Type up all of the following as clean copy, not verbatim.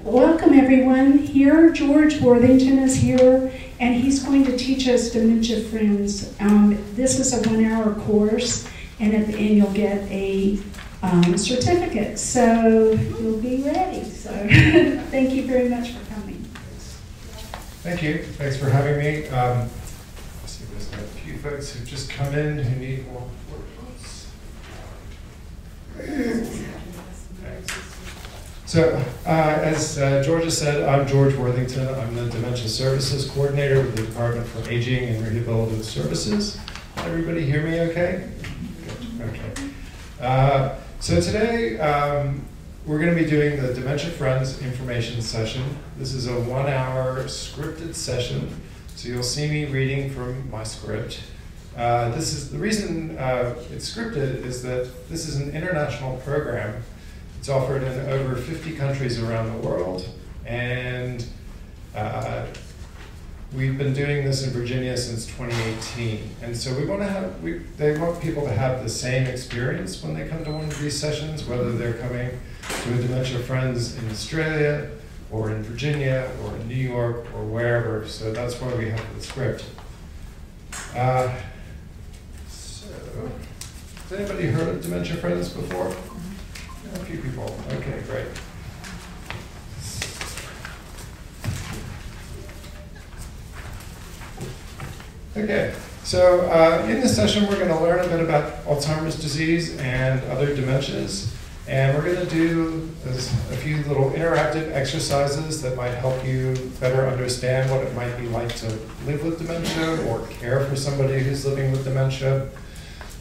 Welcome everyone. Here, George Worthington is here, and he's going to teach us Dementia Friends. This is a 1-hour course, and at the end you'll get a certificate, so you'll be ready. So thank you very much for coming. Thank you. Thanks for having me. Let's see, there's a few folks who've just come in who need more words. Thanks. So, as Georgia said, I'm George Worthington. I'm the Dementia Services Coordinator with the Department for Aging and Rehabilitative Services. Everybody hear me okay? Good. Okay. So today, we're going to be doing the Dementia Friends information session. This is a 1-hour scripted session, so you'll see me reading from my script. This is the reason it's scripted is that this is an international program. It's offered in over 50 countries around the world, and we've been doing this in Virginia since 2018. And so we want to have, they want people to have the same experience when they come to one of these sessions, whether they're coming to a Dementia Friends in Australia, or in Virginia, or in New York, or wherever. So that's why we have the script. So, has anybody heard of Dementia Friends before? A few people. Okay, great. Okay, so in this session we're going to learn a bit about Alzheimer's disease and other dementias, and we're going to do a few little interactive exercises that might help you better understand what it might be like to live with dementia or care for somebody who's living with dementia.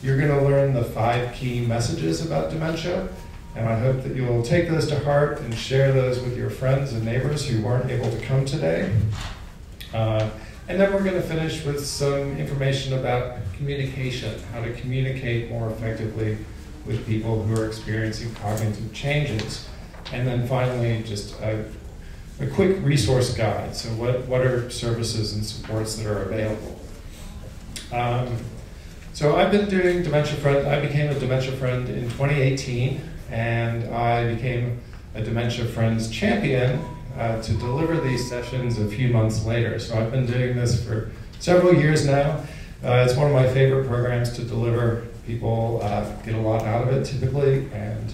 You're going to learn the 5 key messages about dementia, and I hope that you'll take those to heart and share those with your friends and neighbors who weren't able to come today. And then we're going to finish with some information about communication, how to communicate more effectively with people who are experiencing cognitive changes. And then finally, just a quick resource guide. So what are services and supports that are available? So I've been doing Dementia Friend. I became a Dementia Friend in 2018, and I became a Dementia Friends champion to deliver these sessions a few months later. So I've been doing this for several years now. It's one of my favorite programs to deliver. People get a lot out of it typically, and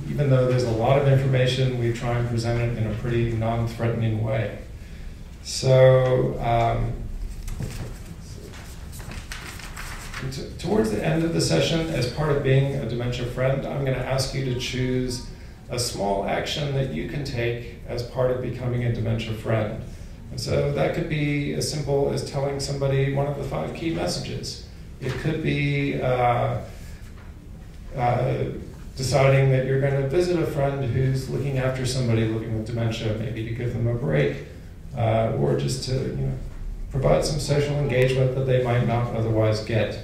even though there's a lot of information, we try and present it in a pretty non-threatening way. So towards the end of the session, as part of being a Dementia Friend, I'm going to ask you to choose a small action that you can take as part of becoming a Dementia Friend. And so that could be as simple as telling somebody one of the 5 key messages. It could be deciding that you're going to visit a friend who's looking after somebody living with dementia, maybe to give them a break, or just to provide some social engagement that they might not otherwise get.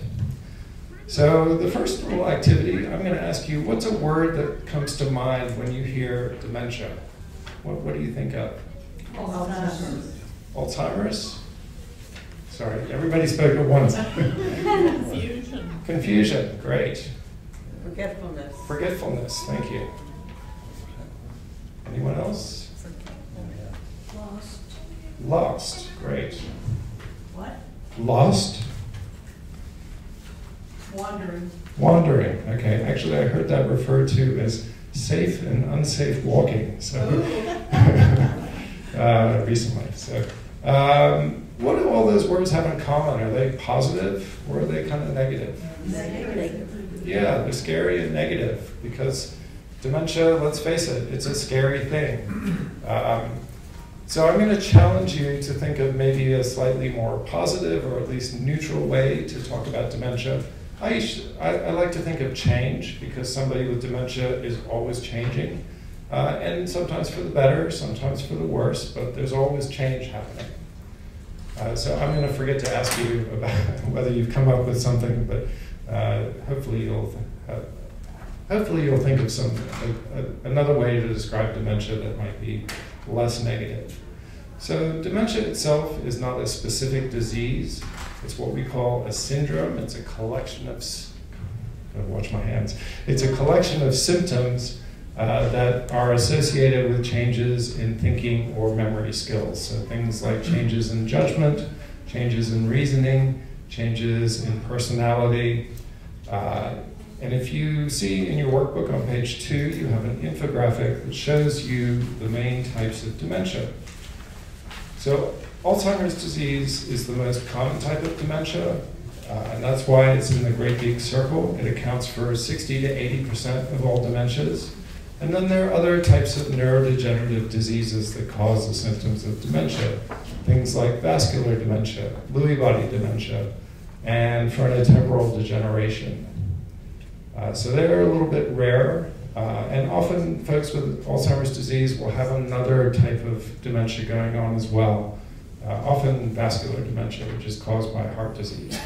So the first little activity, I'm going to ask you, what's a word that comes to mind when you hear dementia? What do you think of? Alzheimer's. Alzheimer's? Sorry, everybody spoke at once. Confusion. Confusion, great. Forgetfulness. Forgetfulness, thank you. Anyone else? Lost. Lost, great. What? Lost? Wandering. Wandering, okay. Actually, I heard that referred to as safe and unsafe walking, so recently. So, what do all those words have in common? Are they positive or are they kind of negative? Negative. Yeah, they're scary and negative because dementia, let's face it, it's a scary thing. So I'm going to challenge you to think of maybe a slightly more positive or at least neutral way to talk about dementia. I like to think of change because somebody with dementia is always changing, and sometimes for the better, sometimes for the worse, but there's always change happening. So I'm going to forget to ask you about whether you've come up with something, but hopefully you'll think of another way to describe dementia that might be less negative. So dementia itself is not a specific disease. It's what we call a syndrome. It's a collection of, watch my hands. It's a collection of symptoms that are associated with changes in thinking or memory skills. So things like changes in judgment, changes in reasoning, changes in personality. And if you see in your workbook on page 2, you have an infographic that shows you the main types of dementia. So Alzheimer's disease is the most common type of dementia, and that's why it's in the great big circle. It accounts for 60 to 80% of all dementias. And then there are other types of neurodegenerative diseases that cause the symptoms of dementia. Things like vascular dementia, Lewy body dementia, and frontotemporal degeneration. So they're a little bit rarer, and often folks with Alzheimer's disease will have another type of dementia going on as well, often vascular dementia, which is caused by heart disease.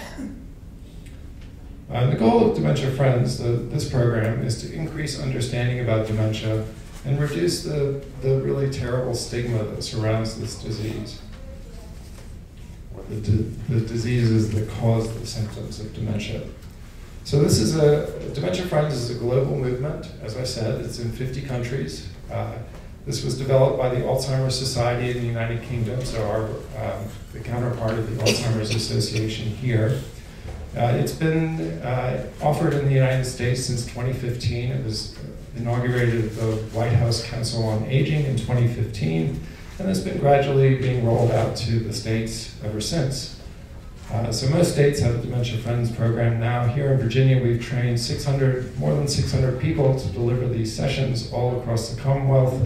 The goal of Dementia Friends, this program, is to increase understanding about dementia and reduce the really terrible stigma that surrounds this disease, or the diseases that cause the symptoms of dementia. So this is Dementia Friends is a global movement. As I said, it's in 50 countries. This was developed by the Alzheimer's Society in the United Kingdom, so the counterpart of the Alzheimer's Association here. It's been offered in the United States since 2015. It was inaugurated at the White House Council on Aging in 2015, and it's been gradually being rolled out to the states ever since. So most states have a Dementia Friends program now. Here in Virginia, we've trained more than 600 people to deliver these sessions all across the Commonwealth,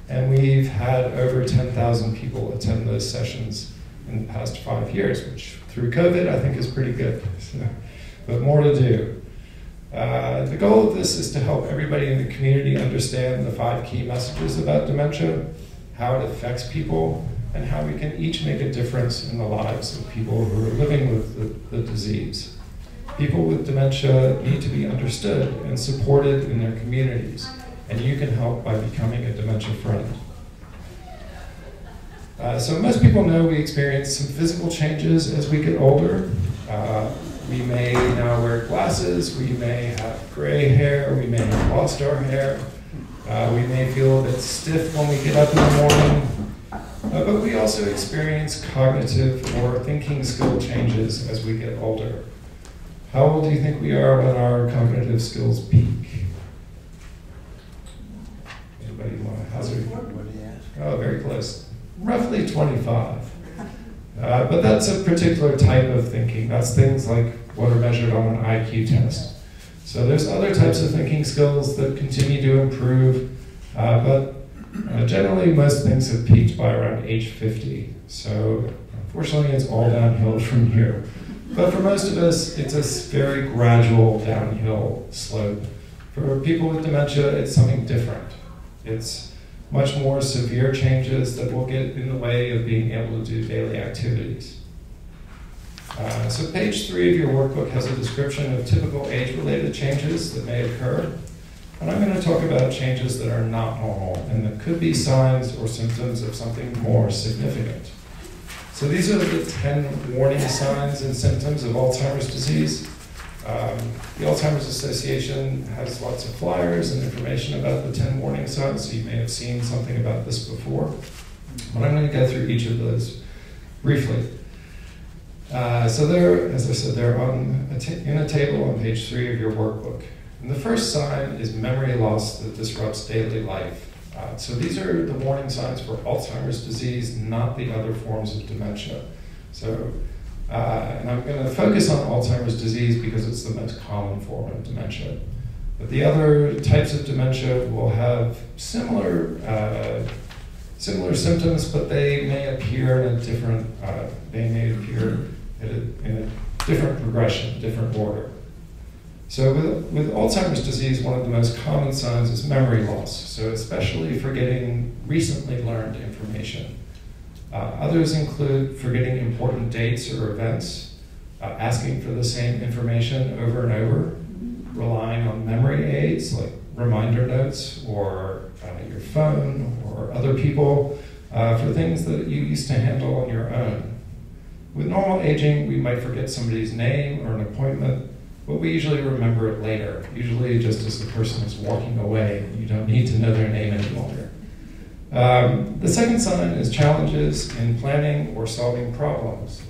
and we've had over 10,000 people attend those sessions in the past 5 years, which through COVID I think is pretty good, but more to do. The goal of this is to help everybody in the community understand the 5 key messages about dementia, how it affects people, and how we can each make a difference in the lives of people who are living with the disease. People with dementia need to be understood and supported in their communities, and you can help by becoming a Dementia Friend. So most people know we experience some physical changes as we get older. We may now wear glasses, we may have gray hair, we may have lost our hair, we may feel a bit stiff when we get up in the morning, but we also experience cognitive or thinking skill changes as we get older. How old do you think we are when our cognitive skills peak? Anybody want to hazard? Oh, very close. Roughly 25. But that's a particular type of thinking. That's things like what are measured on an IQ test. So there's other types of thinking skills that continue to improve, but generally most things have peaked by around age 50. So unfortunately it's all downhill from here. But for most of us, it's a very gradual downhill slope. For people with dementia, it's something different. It's much more severe changes that will get in the way of being able to do daily activities. So page 3 of your workbook has a description of typical age-related changes that may occur. And I'm going to talk about changes that are not normal and that could be signs or symptoms of something more significant. So these are the 10 warning signs and symptoms of Alzheimer's disease. The Alzheimer's Association has lots of flyers and information about the 10 warning signs, so you may have seen something about this before. But I'm going to go through each of those briefly. So they're, as I said, they're in a table on page 3 of your workbook. And the first sign is memory loss that disrupts daily life. So these are the warning signs for Alzheimer's disease, not the other forms of dementia. So, and I'm going to focus on Alzheimer's disease because it's the most common form of dementia. But the other types of dementia will have similar symptoms, but they may appear in a different, in a different progression, different order. So with Alzheimer's disease, one of the most common signs is memory loss, so especially forgetting recently learned information. Others include forgetting important dates or events, asking for the same information over and over, relying on memory aids like reminder notes or your phone or other people for things that you used to handle on your own. With normal aging, we might forget somebody's name or an appointment, but we usually remember it later, usually just as the person is walking away. You don't need to know their name any longer. The second sign is challenges in planning or solving problems.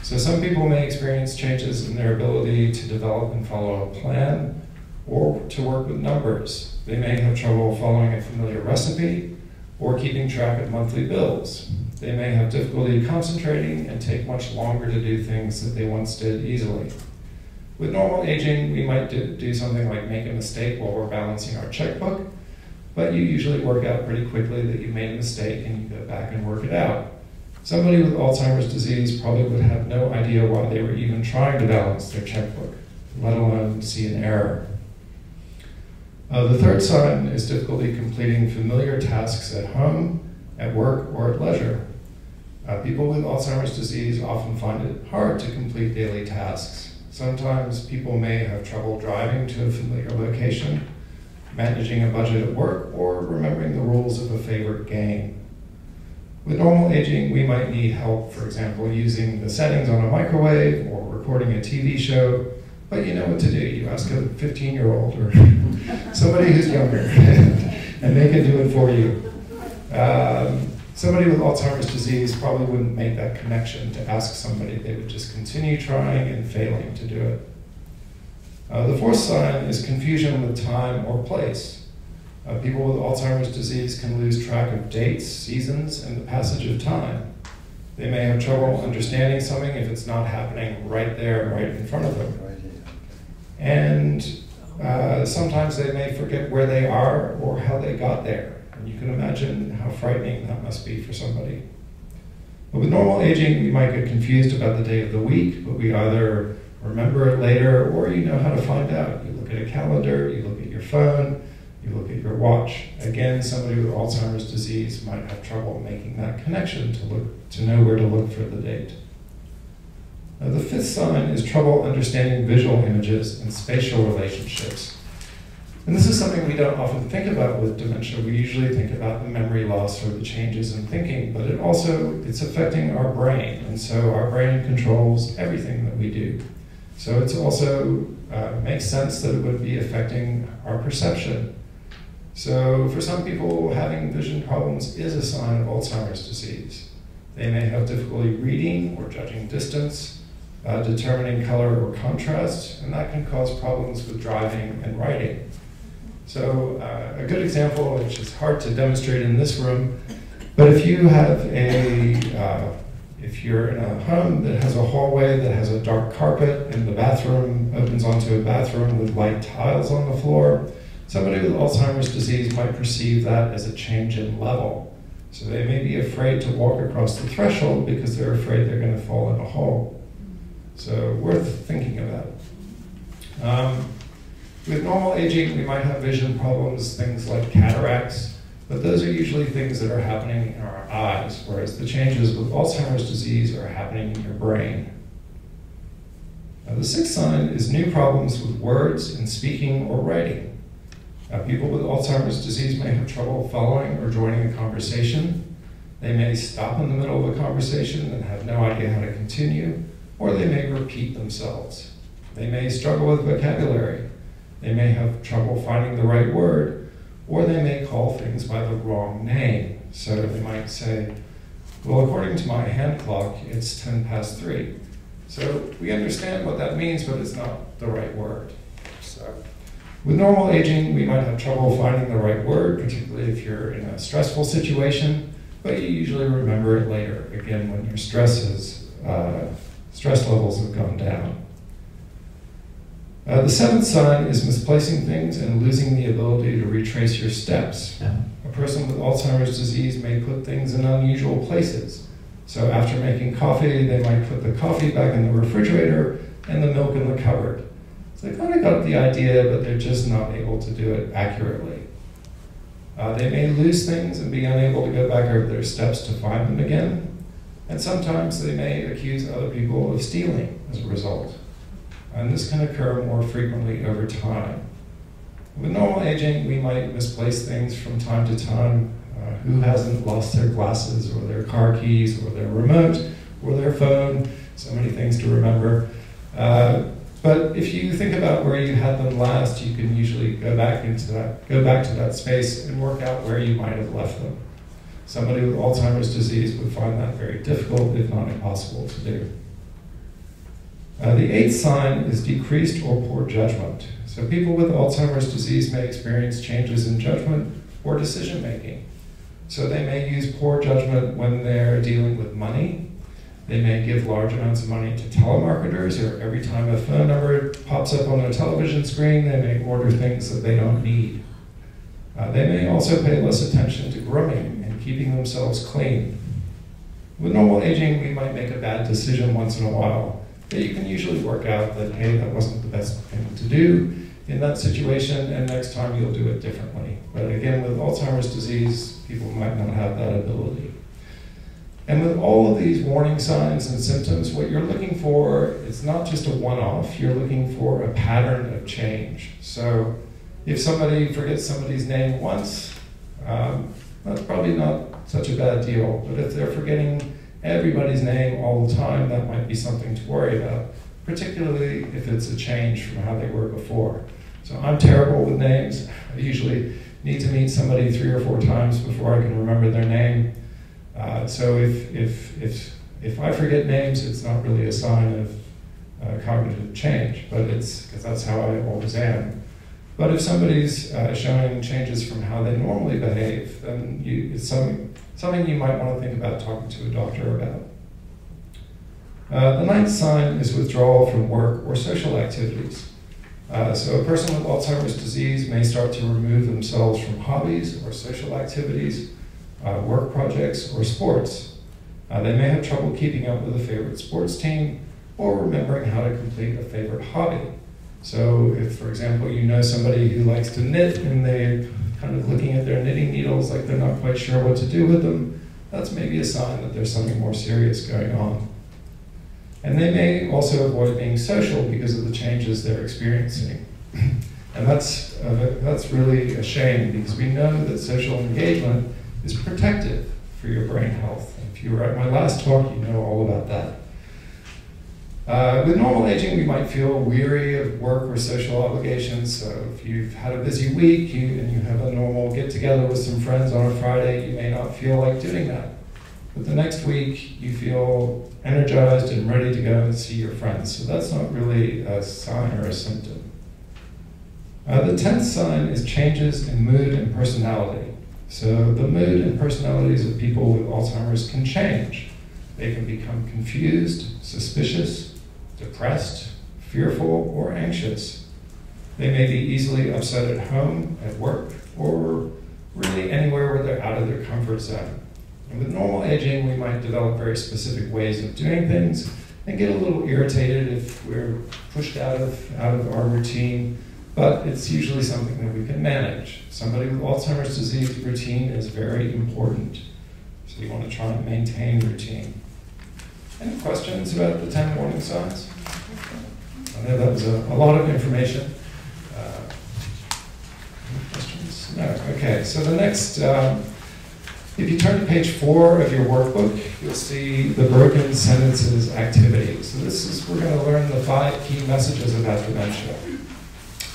So some people may experience changes in their ability to develop and follow a plan or to work with numbers. They may have trouble following a familiar recipe or keeping track of monthly bills. They may have difficulty concentrating and take much longer to do things that they once did easily. With normal aging, we might do something like make a mistake while we're balancing our checkbook, but you usually work out pretty quickly that you made a mistake and you go back and work it out. Somebody with Alzheimer's disease probably would have no idea why they were even trying to balance their checkbook, let alone see an error. The third sign is difficulty completing familiar tasks at home, at work, or at leisure. People with Alzheimer's disease often find it hard to complete daily tasks. Sometimes people may have trouble driving to a familiar location, managing a budget at work, or remembering the rules of a favorite game. With normal aging, we might need help, for example, using the settings on a microwave or recording a TV show, but you know what to do. You ask a 15-year-old or somebody who's younger, and they can do it for you. Somebody with Alzheimer's disease probably wouldn't make that connection to ask somebody. They would just continue trying and failing to do it. The fourth sign is confusion with time or place. People with Alzheimer's disease can lose track of dates, seasons, and the passage of time. They may have trouble understanding something if it's not happening right there, right in front of them. And sometimes they may forget where they are or how they got there. And you can imagine how frightening that must be for somebody. But with normal aging, we might get confused about the day of the week, but we either remember it later or you know how to find out. You look at a calendar, you look at your phone, you look at your watch. Again, somebody with Alzheimer's disease might have trouble making that connection to know where to look for the date. The fifth sign is trouble understanding visual images and spatial relationships. And this is something we don't often think about with dementia. We usually think about the memory loss or the changes in thinking, but it's affecting our brain. And so our brain controls everything that we do. So it's also makes sense that it would be affecting our perception. So for some people, having vision problems is a sign of Alzheimer's disease. They may have difficulty reading or judging distance, determining color or contrast, and that can cause problems with driving and writing. So a good example, which is hard to demonstrate in this room, but if you have if you're in a home that has a hallway that has a dark carpet and the bathroom opens onto a bathroom with light tiles on the floor, somebody with Alzheimer's disease might perceive that as a change in level. So they may be afraid to walk across the threshold because they're afraid they're going to fall in a hole. So worth thinking about. With normal aging, we might have vision problems, things like cataracts, but those are usually things that are happening in our eyes, whereas the changes with Alzheimer's disease are happening in your brain. The sixth sign is new problems with words in speaking or writing. People with Alzheimer's disease may have trouble following or joining a conversation. They may stop in the middle of a conversation and have no idea how to continue, or they may repeat themselves. They may struggle with vocabulary. They may have trouble finding the right word, or they may call things by the wrong name. So they might say, well, according to my hand clock, it's 3:10. So we understand what that means, but it's not the right word. So with normal aging, we might have trouble finding the right word, particularly if you're in a stressful situation, but you usually remember it later, again, when your stress levels have gone down. The seventh sign is misplacing things and losing the ability to retrace your steps. A person with Alzheimer's disease may put things in unusual places. So after making coffee, they might put the coffee back in the refrigerator and the milk in the cupboard. So they kind of got the idea, but they're just not able to do it accurately. They may lose things and be unable to go back over their steps to find them again. And sometimes they may accuse other people of stealing as a result. And this can occur more frequently over time. With normal aging, we might misplace things from time to time. Who hasn't lost their glasses or their car keys or their remote or their phone? So many things to remember. But But if you think about where you had them last, you can usually go back to that space and work out where you might have left them. Somebody with Alzheimer's disease would find that very difficult, if not impossible to do. The eighth sign is decreased or poor judgment. So people with Alzheimer's disease may experience changes in judgment or decision making. So they may use poor judgment when they're dealing with money. They may give large amounts of money to telemarketers, or every time a phone number pops up on their television screen, they may order things that they don't need. They may also pay less attention to grooming and keeping themselves clean. With normal aging, we might make a bad decision once in a while, but you can usually work out that, hey, that wasn't the best thing to do in that situation, and next time you'll do it differently. But again, with Alzheimer's disease, people might not have that ability. And with all of these warning signs and symptoms, what you're looking for is not just a one-off, you're looking for a pattern of change. So if somebody forgets somebody's name once, that's probably not such a bad deal. But if they're forgetting everybody's name all the time, that might be something to worry about, particularly if it's a change from how they were before. So I'm terrible with names. I usually need to meet somebody 3 or 4 times before I can remember their name. So if I forget names, it's not really a sign of cognitive change, but it's because that's how I always am. But if somebody's showing changes from how they normally behave, then it's something you might want to think about talking to a doctor about. The ninth sign is withdrawal from work or social activities. So a person with Alzheimer's disease may start to remove themselves from hobbies or social activities, work projects, or sports. They may have trouble keeping up with a favorite sports team or remembering how to complete a favorite hobby. So if, for example, you know somebody who likes to knit and they're kind of looking at their knitting needles like they're not quite sure what to do with them, that's maybe a sign that there's something more serious going on. And they may also avoid being social because of the changes they're experiencing. And that's really a shame, because we know that social engagement is protective for your brain health. If you were at my last talk, you know all about that. With normal aging, we might feel weary of work or social obligations. So if you've had a busy week and you have a normal get-together with some friends on a Friday, you may not feel like doing that. But the next week, you feel energized and ready to go and see your friends. So that's not really a sign or a symptom. The 10th sign is changes in mood and personality. So the mood and personalities of people with Alzheimer's can change. They can become confused, suspicious, depressed, fearful, or anxious. They may be easily upset at home, at work, or really anywhere where they're out of their comfort zone. And with normal aging, we might develop very specific ways of doing things and get a little irritated if we're pushed out of our routine, but it's usually something that we can manage. Somebody with Alzheimer's disease, routine is very important. So you want to try and maintain routine. Any questions about the 10 warning signs? I know that was a lot of information. Any questions? No, okay, so the next, if you turn to page 4 of your workbook, you'll see the broken sentences activity. So we're going to learn the 5 key messages about dementia.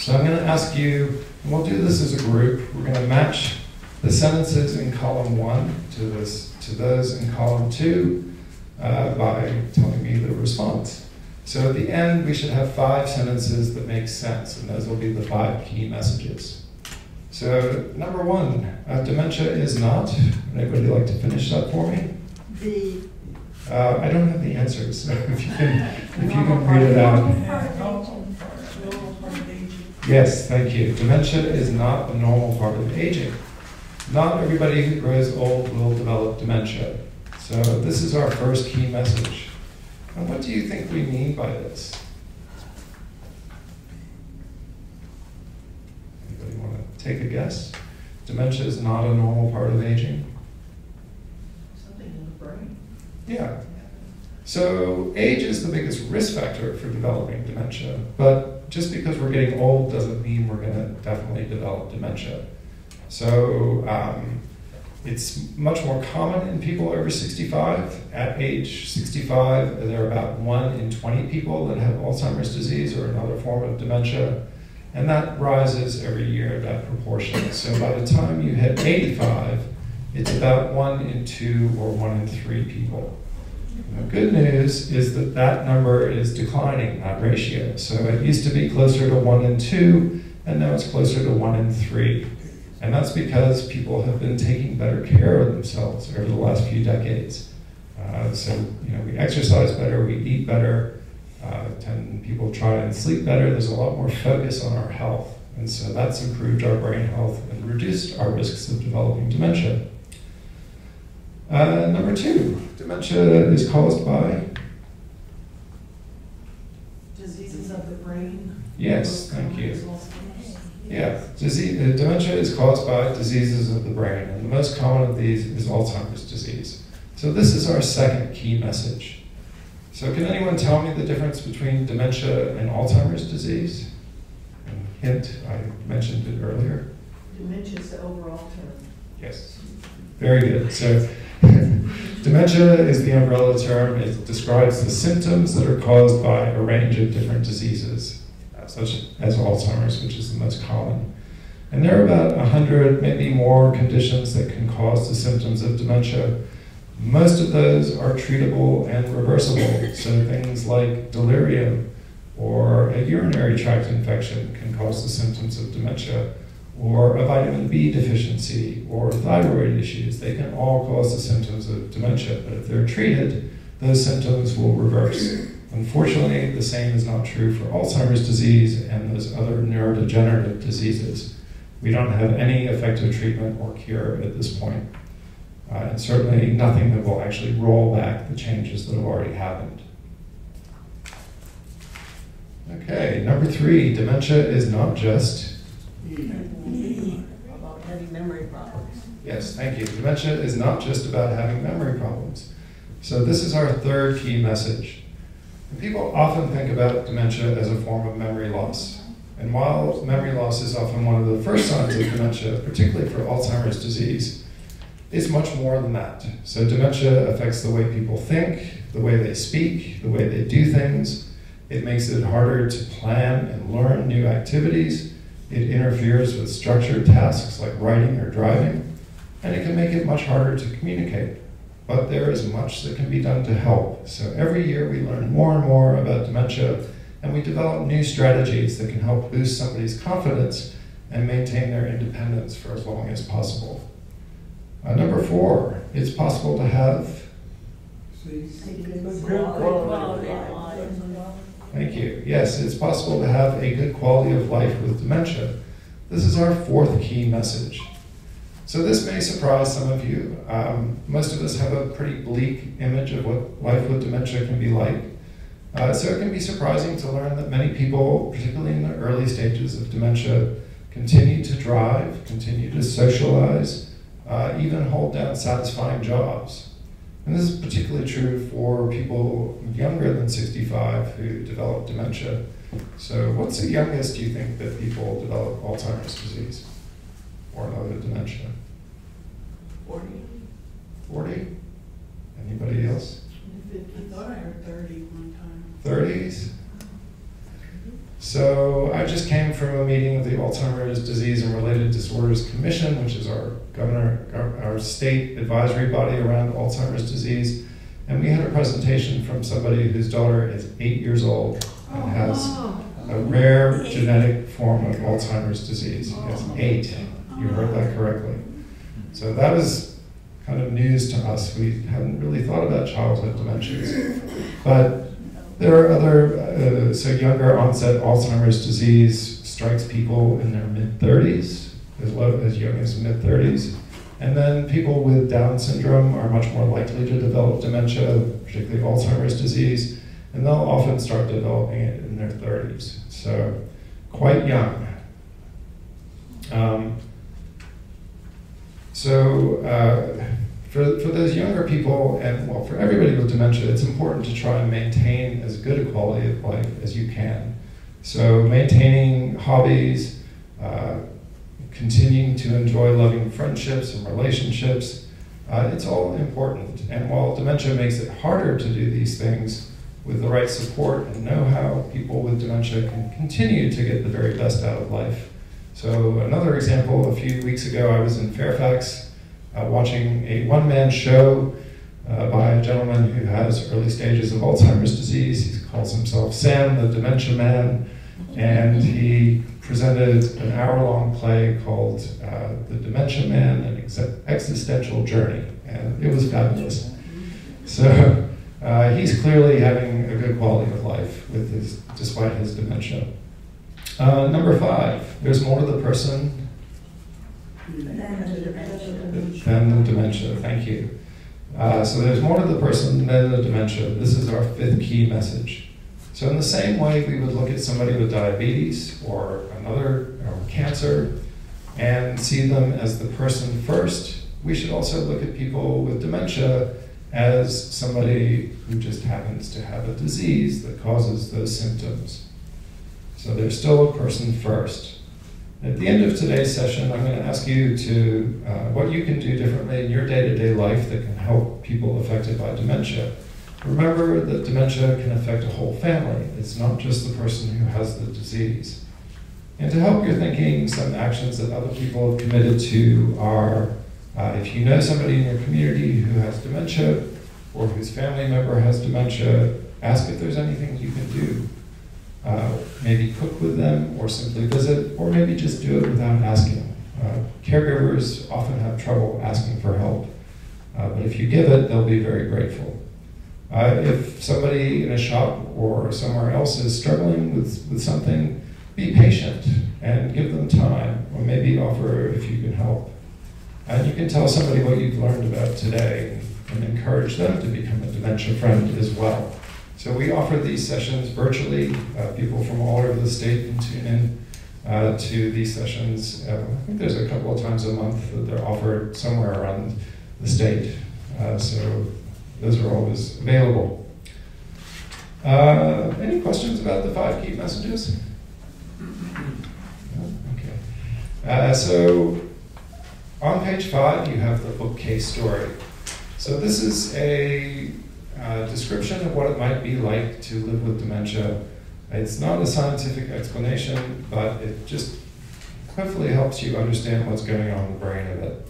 So I'm going to ask you, and we'll do this as a group, we're going to match the sentences in column 1 to those in column 2 by telling me the response. So at the end, we should have 5 sentences that make sense, and those will be the 5 key messages. So number 1, dementia is not. Would anybody like to finish that for me? I don't have the answers, so if you can read it out. Yes, thank you. Dementia is not a normal part of aging. Not everybody who grows old will develop dementia. So this is our first key message. And what do you think we mean by this? Anybody want to take a guess? Dementia is not a normal part of aging. Something in the brain. Yeah. So age is the biggest risk factor for developing dementia, but just because we're getting old doesn't mean we're going to definitely develop dementia. So It's much more common in people over 65. At age 65, there are about 1 in 20 people that have Alzheimer's disease or another form of dementia, and that rises every year, that proportion. So by the time you hit 85, it's about 1 in 2 or 1 in 3 people. The good news is that that number is declining, that ratio. So it used to be closer to 1 in 2, and now it's closer to 1 in 3. And that's because people have been taking better care of themselves over the last few decades. We exercise better, we eat better, people try and sleep better. There's a lot more focus on our health. And so that's improved our brain health and reduced our risks of developing dementia. Number 2, dementia is caused by? Diseases of the brain. Yes, thank you. Yeah, dementia is caused by diseases of the brain, and the most common of these is Alzheimer's disease. So this is our second key message. So can anyone tell me the difference between dementia and Alzheimer's disease? And hint, I mentioned it earlier. Dementia is the overall term. Yes, very good. So dementia is the umbrella term. It describes the symptoms that are caused by a range of different diseases, such as Alzheimer's, which is the most common. And there are about 100, maybe more, conditions that can cause the symptoms of dementia. Most of those are treatable and reversible. So things like delirium or a urinary tract infection can cause the symptoms of dementia, or a vitamin B deficiency, or thyroid issues. They can all cause the symptoms of dementia, but if they're treated, those symptoms will reverse. Unfortunately, the same is not true for Alzheimer's disease and those other neurodegenerative diseases. We don't have any effective treatment or cure at this point, and certainly nothing that will actually roll back the changes that have already happened. Okay, number 3, dementia is not just... About having memory problems. Yes, thank you. Dementia is not just about having memory problems. So this is our third key message. And people often think about dementia as a form of memory loss. And while memory loss is often one of the first signs of dementia, particularly for Alzheimer's disease, it's much more than that. So dementia affects the way people think, the way they speak, the way they do things. It makes it harder to plan and learn new activities. It interferes with structured tasks like writing or driving. And it can make it much harder to communicate. But there is much that can be done to help. So every year we learn more and more about dementia, and we develop new strategies that can help boost somebody's confidence and maintain their independence for as long as possible. Number 4, it's possible to have... Thank you. Yes, it's possible to have a good quality of life with dementia. This is our 4th key message. So this may surprise some of you. Most of us have a pretty bleak image of what life with dementia can be like. So it can be surprising to learn that many people, particularly in the early stages of dementia, continue to drive, continue to socialize, even hold down satisfying jobs. And this is particularly true for people younger than 65 who develop dementia. So what's the youngest you think that people develop Alzheimer's disease or another dementia? 40. 40? Anybody else? I thought I heard 30 one time. 30s? So I just came from a meeting of the Alzheimer's Disease and Related Disorders Commission, which is our state advisory body around Alzheimer's disease. And we had a presentation from somebody whose daughter is 8 years old and has a rare genetic form of Alzheimer's disease. Yes, 8. You heard that correctly. So that was kind of news to us. We hadn't really thought about childhood dementias. But there are other, so younger onset Alzheimer's disease strikes people in their mid-30s, as young as mid-30s. And then people with Down syndrome are much more likely to develop dementia, particularly Alzheimer's disease, and they'll often start developing it in their 30s. So quite young. For those younger people, and well, for everybody with dementia, it's important to try and maintain as good a quality of life as you can. So maintaining hobbies, continuing to enjoy loving friendships and relationships. It's all important. And while dementia makes it harder to do these things, with the right support and know-how, people with dementia can continue to get the very best out of life. So another example, a few weeks ago I was in Fairfax watching a one-man show by a gentleman who has early stages of Alzheimer's disease. He calls himself Sam, the Dementia Man, and he presented an hour-long play called The Dementia Man, an Existential Journey, and it was fabulous. So he's clearly having a good quality of life despite his dementia. Number 5, there's more to the person than the dementia. Thank you. So there's more to the person than the dementia. This is our 5th key message. So in the same way we would look at somebody with diabetes or cancer and see them as the person first, we should also look at people with dementia as somebody who just happens to have a disease that causes those symptoms. So they're still a person first. At the end of today's session, I'm going to ask you to what you can do differently in your day-to-day life that can help people affected by dementia. Remember that dementia can affect a whole family. It's not just the person who has the disease. And to help your thinking, some actions that other people have committed to are, if you know somebody in your community who has dementia or whose family member has dementia, ask if there's anything you can do. Maybe cook with them, or simply visit, or maybe just do it without asking. Caregivers often have trouble asking for help, but if you give it, they'll be very grateful. If somebody in a shop or somewhere else is struggling with something, be patient and give them time, or maybe offer if you can help. And you can tell somebody what you've learned about today and encourage them to become a dementia friend as well. So we offer these sessions virtually. People from all over the state can tune in to these sessions. I think there's a couple of times a month that they're offered somewhere around the state. So those are always available. Any questions about the 5 key messages? No? Okay. So on page 5, you have the bookcase story. So this is a description of what it might be like to live with dementia. It's not a scientific explanation, but it just hopefully helps you understand what's going on in the brain of it.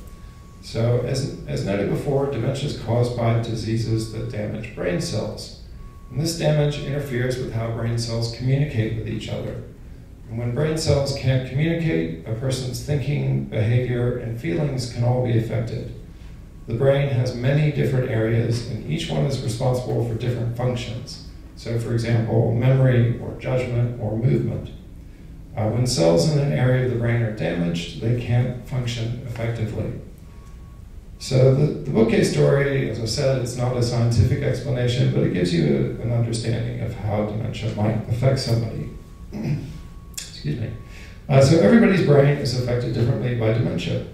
So as noted before, dementia is caused by diseases that damage brain cells. And this damage interferes with how brain cells communicate with each other. And when brain cells can't communicate, a person's thinking, behavior, and feelings can all be affected. The brain has many different areas, and each one is responsible for different functions. So for example, memory or judgment or movement. When cells in an area of the brain are damaged, they can't function effectively. So the bookcase story, as I said, it's not a scientific explanation, but it gives you an understanding of how dementia might affect somebody. Excuse me. So everybody's brain is affected differently by dementia.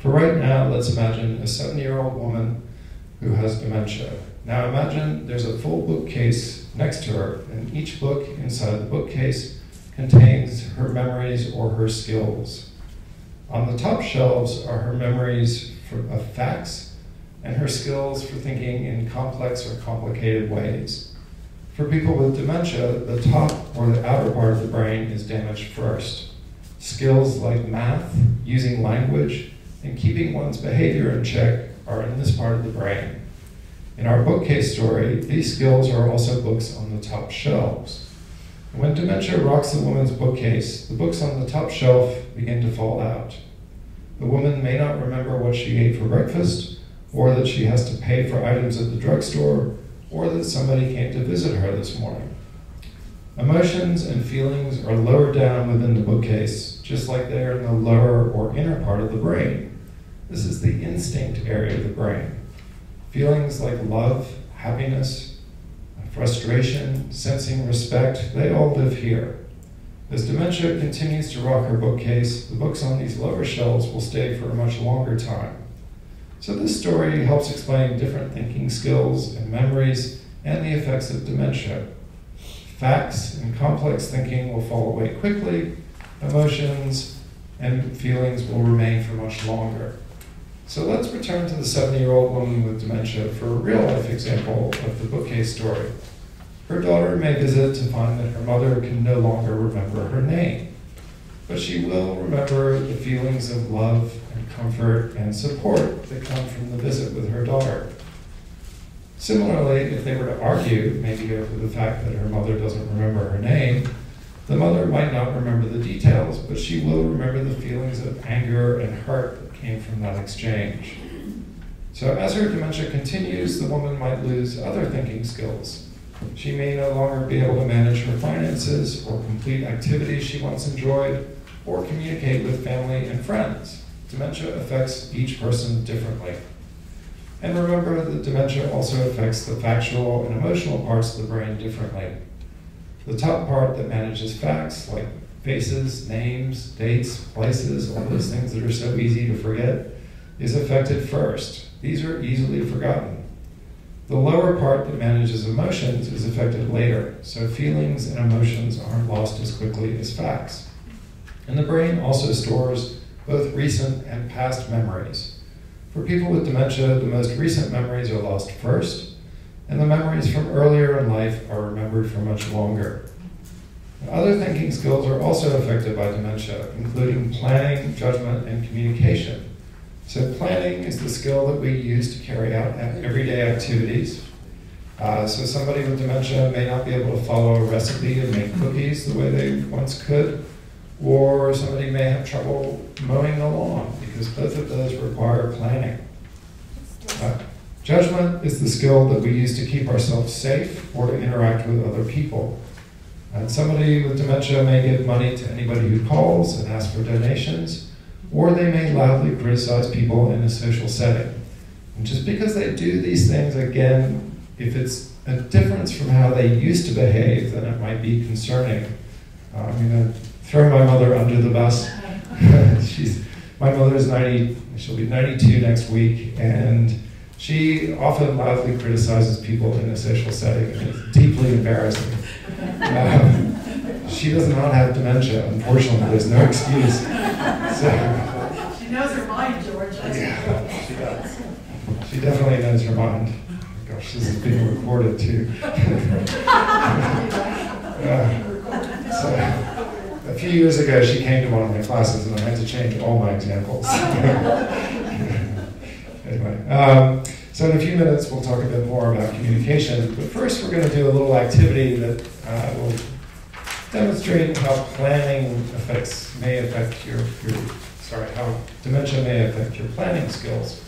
For right now, let's imagine a 70-year-old woman who has dementia. Now imagine there's a full bookcase next to her, and each book inside the bookcase contains her memories or her skills. On the top shelves are her memories of facts and her skills for thinking in complex or complicated ways. For people with dementia, the top or the outer part of the brain is damaged first. Skills like math, using language, and keeping one's behavior in check are in this part of the brain. In our bookcase story, these skills are also books on the top shelves. When dementia rocks the woman's bookcase, the books on the top shelf begin to fall out. The woman may not remember what she ate for breakfast, or that she has to pay for items at the drugstore, or that somebody came to visit her this morning. Emotions and feelings are lower down within the bookcase, just like they are in the lower or inner part of the brain. This is the instinct area of the brain. Feelings like love, happiness, frustration, sensing respect, they all live here. As dementia continues to rock her bookcase, the books on these lower shelves will stay for a much longer time. So this story helps explain different thinking skills and memories and the effects of dementia. Facts and complex thinking will fall away quickly. Emotions and feelings will remain for much longer. So let's return to the 70-year-old woman with dementia for a real-life example of the bookcase story. Her daughter may visit to find that her mother can no longer remember her name, but she will remember the feelings of love and comfort and support that come from the visit with her daughter. Similarly, if they were to argue, maybe over the fact that her mother doesn't remember her name, the mother might not remember the details, but she will remember the feelings of anger and hurt that came from that exchange. So as her dementia continues, the woman might lose other thinking skills. She may no longer be able to manage her finances or complete activities she once enjoyed or communicate with family and friends. Dementia affects each person differently. And remember that dementia also affects the factual and emotional parts of the brain differently. The top part that manages facts like faces, names, dates, places, all those things that are so easy to forget, is affected first. These are easily forgotten. The lower part that manages emotions is affected later, so feelings and emotions aren't lost as quickly as facts. And the brain also stores both recent and past memories. For people with dementia, the most recent memories are lost first, and the memories from earlier in life are remembered for much longer. Other thinking skills are also affected by dementia, including planning, judgment, and communication. So planning is the skill that we use to carry out everyday activities. So somebody with dementia may not be able to follow a recipe and make cookies the way they once could, or somebody may have trouble mowing the lawn, because both of those require planning. Judgment is the skill that we use to keep ourselves safe or to interact with other people. And somebody with dementia may give money to anybody who calls and ask for donations, or they may loudly criticize people in a social setting. And just because they do these things, again, if it's a difference from how they used to behave, then it might be concerning. I'm going to throw my mother under the bus. My mother's 90, she'll be 92 next week, and she often loudly criticizes people in a social setting, and it's deeply embarrassing. She does not have dementia, unfortunately. There's no excuse. So, She knows her mind, George. yeah, she does. She definitely knows her mind. Gosh, this is being recorded too. So, a few years ago, she came to one of my classes, and I had to change all my examples. Anyway, so in a few minutes, we'll talk a bit more about communication. But first, we're going to do a little activity that will demonstrate how planning may affect how dementia may affect your planning skills.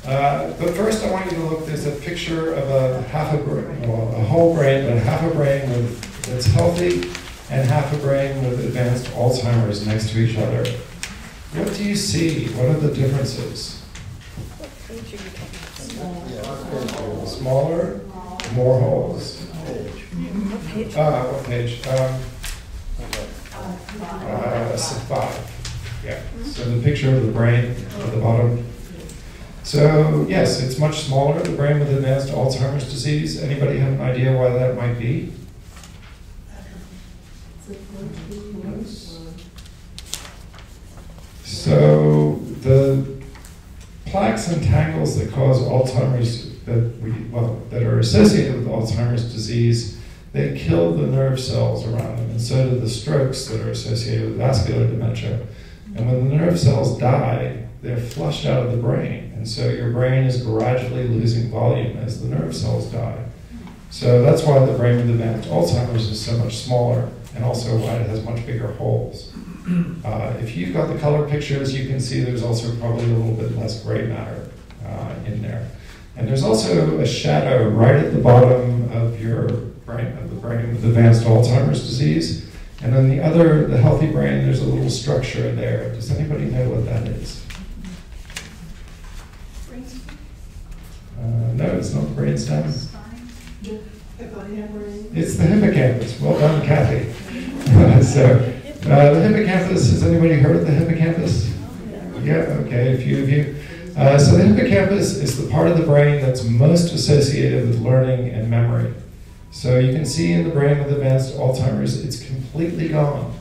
But first, I want you to look. There's a picture of a whole brain, but half a brain that's healthy and half a brain with advanced Alzheimer's next to each other. What do you see? What are the differences? Smaller, more holes. What page? 5. Yeah. So the picture of the brain at the bottom. So yes, it's much smaller, the brain with advanced Alzheimer's disease. Anybody have an idea why that might be? So the plaques and tangles that cause Alzheimer's, that are associated with Alzheimer's disease, they kill the nerve cells around them, and so do the strokes that are associated with vascular dementia. And when the nerve cells die, they're flushed out of the brain, and so your brain is gradually losing volume as the nerve cells die. So that's why the brain with advanced Alzheimer's is so much smaller, and also why it has much bigger holes. If you've got the color pictures, you can see there's also probably a little bit less gray matter in there. And there's also a shadow right at the bottom of your brain, of the brain with advanced Alzheimer's disease. And then the healthy brain, there's a little structure there. Does anybody know what that is? No, it's not the brainstem. It's the hippocampus. Well done, Kathy. The hippocampus, has anybody heard of the hippocampus? Yeah, okay, a few of you. So the hippocampus is the part of the brain that's most associated with learning and memory. So you can see in the brain with advanced Alzheimer's, it's completely gone.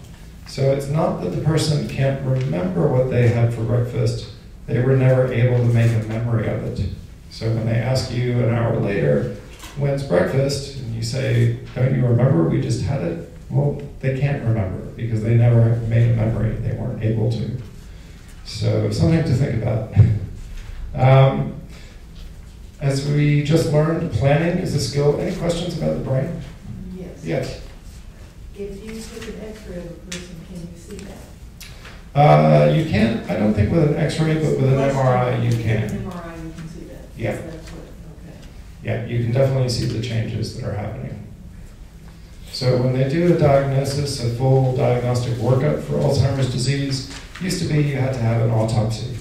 So it's not that the person can't remember what they had for breakfast, they were never able to make a memory of it. So when they ask you an hour later, when's breakfast? And you say, don't you remember? We just had it. Well, they can't remember because they never made a memory. They weren't able to. So something to think about. As we just learned, planning is a skill. Any questions about the brain? Yes. Yes. If you took an X-ray of a person, can you see that? You can't, I don't think with an X-ray, but with an MRI you With can. an MRI, you can see that? Yeah. So that's what, okay. Yeah, you can definitely see the changes that are happening. So when they do a diagnosis, a full diagnostic workup for Alzheimer's disease, used to be you had to have an autopsy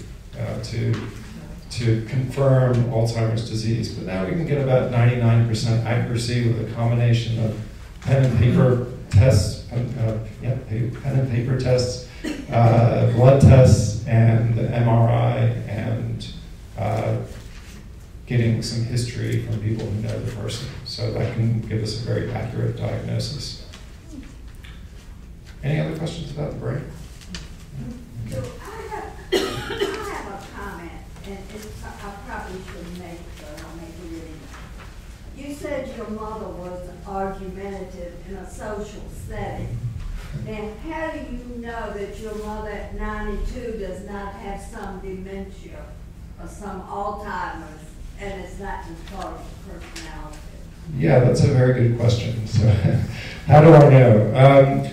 to confirm Alzheimer's disease. But now we can get about 99% accuracy with a combination of pen and paper tests, pen and paper tests, blood tests, and the MRI, and getting some history from people who know the person. So that can give us a very accurate diagnosis. Any other questions about the brain? So I have a comment, and I probably shouldn't make it, but I'll make it anyway. You said your mother was argumentative in a social setting. Now, how do you know that your mother at 92 does not have some dementia or some Alzheimer's, and it's not just part of the personality? Yeah, that's a very good question. So, how do I know?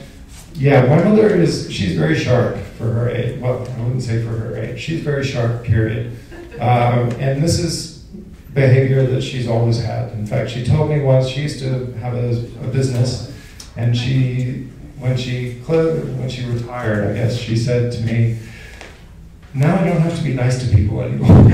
Yeah, my mother she's very sharp for her age. Well, I wouldn't say for her age. She's very sharp, period. And this is behavior that she's always had. In fact, she told me once she used to have a business, and when she retired, I guess, she said to me, now I don't have to be nice to people anymore.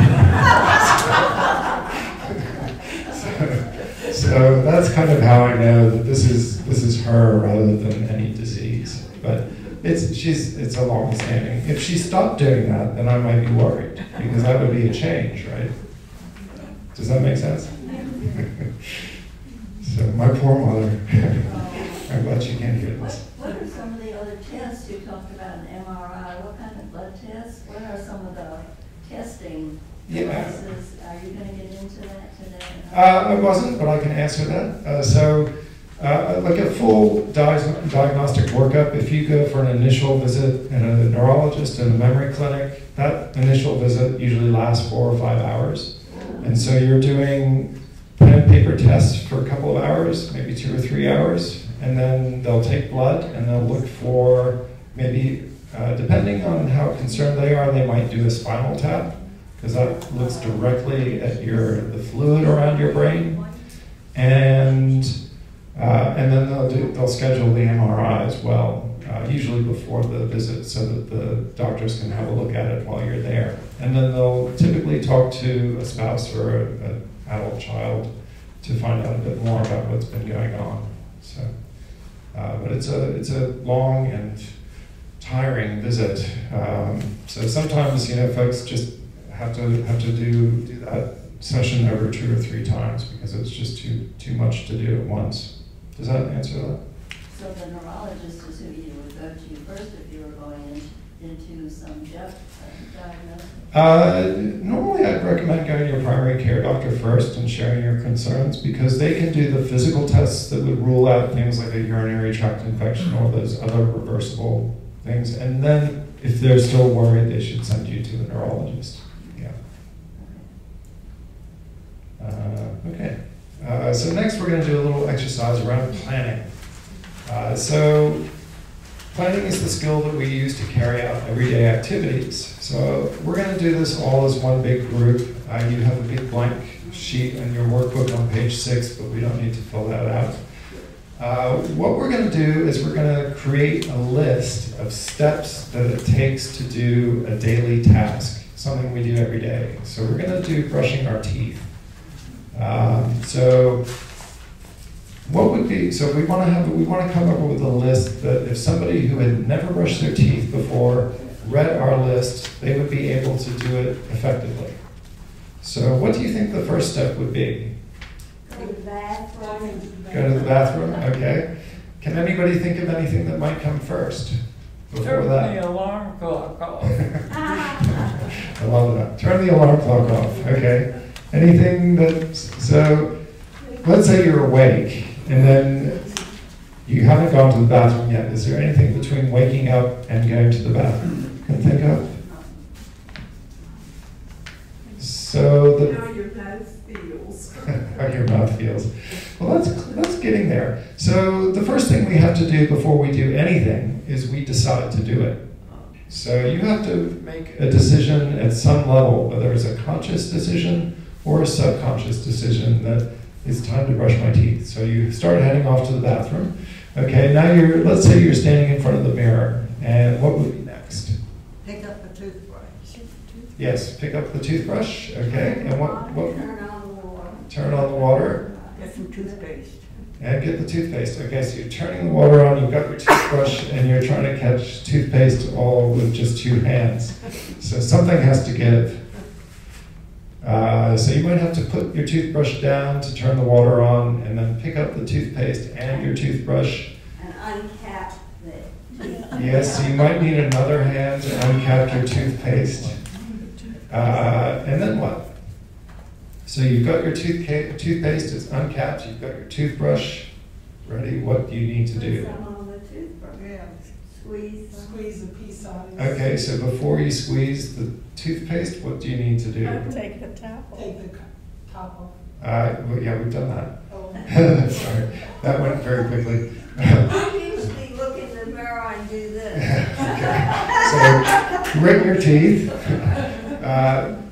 So that's kind of how I know that this is her rather than any disease. But it's a long-standing. If she stopped doing that, then I might be worried, because that would be a change, right? Does that make sense? So my poor mother. I'm glad she can't hear this. What are some of the other tests you talked about in MRI? What kind of blood tests? What are some of the testing devices? Are you going to get into that today? I wasn't, but I can answer that. Like a full diagnostic workup, if you go for an initial visit in a neurologist in a memory clinic, that initial visit usually lasts 4 or 5 hours. And so you're doing pen and paper tests for a couple of hours, maybe 2 or 3 hours, and then they'll take blood and they'll look for maybe, depending on how concerned they are, they might do a spinal tap, because that looks directly at the fluid around your brain. And then they'll schedule the MRI as well, usually before the visit, so that the doctors can have a look at it while you're there. And then they'll typically talk to a spouse or an adult child to find out a bit more about what's been going on. So, but it's a long and tiring visit. So sometimes, folks just have to do that session over 2 or 3 times because it's just too much to do at once. Does that answer that? So the neurologist is who you would go to first if you were going into some diagnosis? Normally I'd recommend going to your primary care doctor first and sharing your concerns, because they can do the physical tests that would rule out things like a urinary tract infection or those other reversible things. And then if they're still worried, they should send you to the neurologist. Yeah. Okay. So next we're going to do a little exercise around planning. So planning is the skill that we use to carry out everyday activities. So we're going to do this all as one big group. You have a big blank sheet in your workbook on page 6, but we don't need to fill that out. What we're going to do is we're going to create a list of steps that it takes to do a daily task, something we do every day. So we're going to do brushing our teeth. So we want to come up with a list that if somebody who had never brushed their teeth before read our list, they would be able to do it effectively. So what do you think the first step would be? Go to the bathroom. Go to the bathroom, okay. Can anybody think of anything that might come first? before Turn that. the alarm clock off. I love that. Turn the alarm clock off, okay? Anything that, so let's say you're awake and then you haven't gone to the bathroom yet. Is there anything between waking up and going to the bathroom you can think of? So the, How your nose feels. how your mouth feels. Well, that's getting there. So the first thing we have to do before we do anything is we decide to do it. So you have to make a decision at some level, whether it's a conscious decision or a subconscious decision that it's time to brush my teeth. So you start heading off to the bathroom. Okay, now let's say you're standing in front of the mirror, and what would be next? Pick up a toothbrush. Yes, pick up the toothbrush, okay, and what Turn on the water. turn on the water, Get some toothpaste. and get the toothpaste. Okay, so you're turning the water on, you've got your toothbrush, and you're trying to catch toothpaste all with just 2 hands. So something has to give. So you might have to put your toothbrush down to turn the water on, and then pick up the toothpaste and your toothbrush. And uncap the teeth. Yes, so you might need another hand to uncap your toothpaste. And then what? So you've got your toothpaste, it's uncapped, you've got your toothbrush ready. What do you need to do? Put some on the toothbrush. Yeah. Squeeze a piece on it. Okay, so before you squeeze the toothpaste, what do you need to do? Take the top off. Well, yeah, we've done that. Oh. Sorry, that went very quickly. I usually look in the mirror and do this. Okay, so grit your teeth.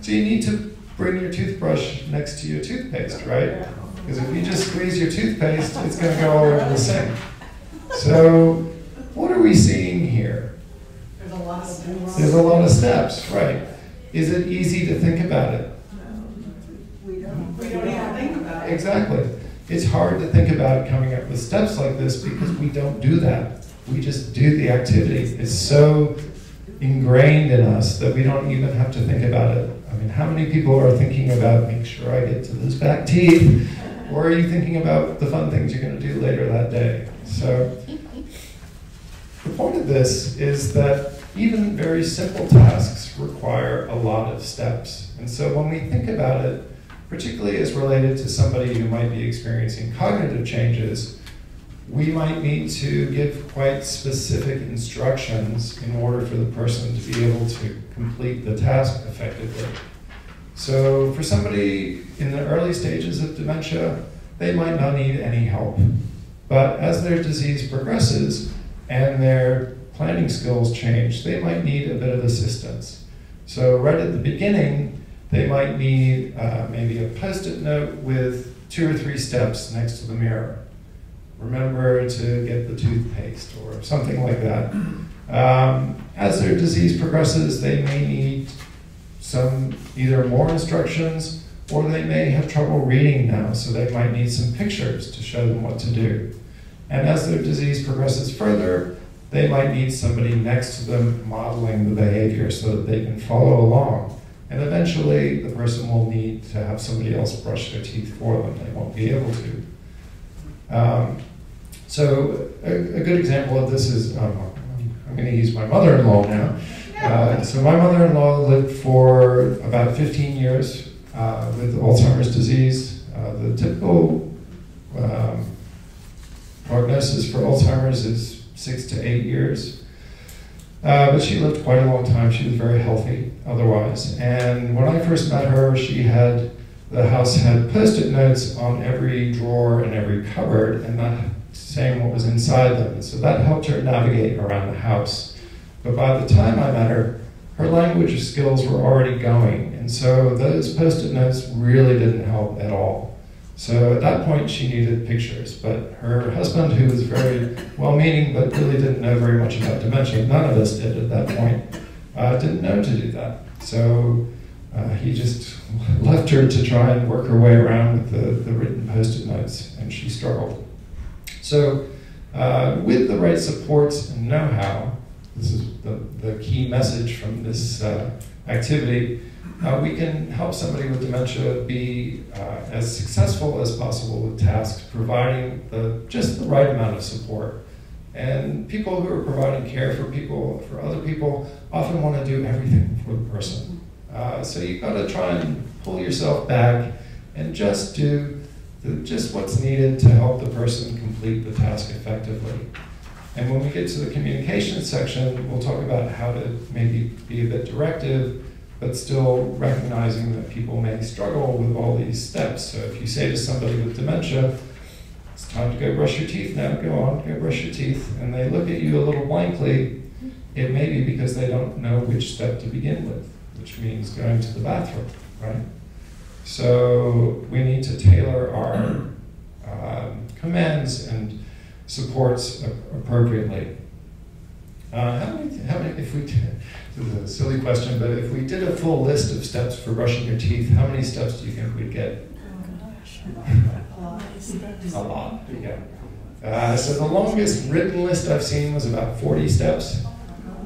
So you need to bring your toothbrush next to your toothpaste, right? Because if you just squeeze your toothpaste, it's going to go all over the sink. So what are we seeing here? There's a lot of steps. There's a lot of steps, right? Is it easy to think about it? We don't even think about it. Exactly. It's hard to think about coming up with steps like this because we don't do that. We just do the activity. It's so ingrained in us that we don't even have to think about it. I mean, how many people are thinking about, make sure I get to those back teeth? Or are you thinking about the fun things you're going to do later that day? So the point of this is that even very simple tasks require a lot of steps. And so when we think about it, particularly as related to somebody who might be experiencing cognitive changes, we might need to give quite specific instructions in order for the person to be able to complete the task effectively. So for somebody in the early stages of dementia, they might not need any help. But as their disease progresses and their planning skills change, they might need a bit of assistance. So right at the beginning, they might need maybe a Post-it note with 2 or 3 steps next to the mirror. Remember to get the toothpaste or something like that. As their disease progresses, they may need some either more instructions or they may have trouble reading now, so they might need some pictures to show them what to do. And as their disease progresses further, they might need somebody next to them modeling the behavior so that they can follow along. And eventually, the person will need to have somebody else brush their teeth for them. They won't be able to. So a good example of this is, I'm going to use my mother-in-law now. So my mother-in-law lived for about 15 years with Alzheimer's disease. The typical prognosis for Alzheimer's is 6 to 8 years. But she lived quite a long time. She was very healthy otherwise. And when I first met her, the house had Post-it notes on every drawer and every cupboard, and that saying what was inside them. And so that helped her navigate around the house. But by the time I met her, her language skills were already going. And so those Post-it notes really didn't help at all. So at that point, she needed pictures. But her husband, who was very well-meaning but really didn't know very much about dementia, none of us did at that point, didn't know to do that. So he just left her to try and work her way around with the written Post-it notes, and she struggled. So with the right supports and know-how, this is the key message from this activity, we can help somebody with dementia be as successful as possible with tasks, providing just the right amount of support. And people who are providing care for other people, often want to do everything for the person. So you've got to try and pull yourself back and just do just what's needed to help the person complete the task effectively. And when we get to the communication section, we'll talk about how to maybe be a bit directive, but still recognizing that people may struggle with all these steps. So if you say to somebody with dementia, it's time to go brush your teeth now, go on, go brush your teeth, and they look at you a little blankly, it may be because they don't know which step to begin with, which means going to the bathroom, right? So we need to tailor our commands and supports appropriately. How many, if we did, this is a silly question, but if we did a full list of steps for brushing your teeth, how many steps do you think we'd get? A lot, yeah. So the longest written list I've seen was about 40 steps.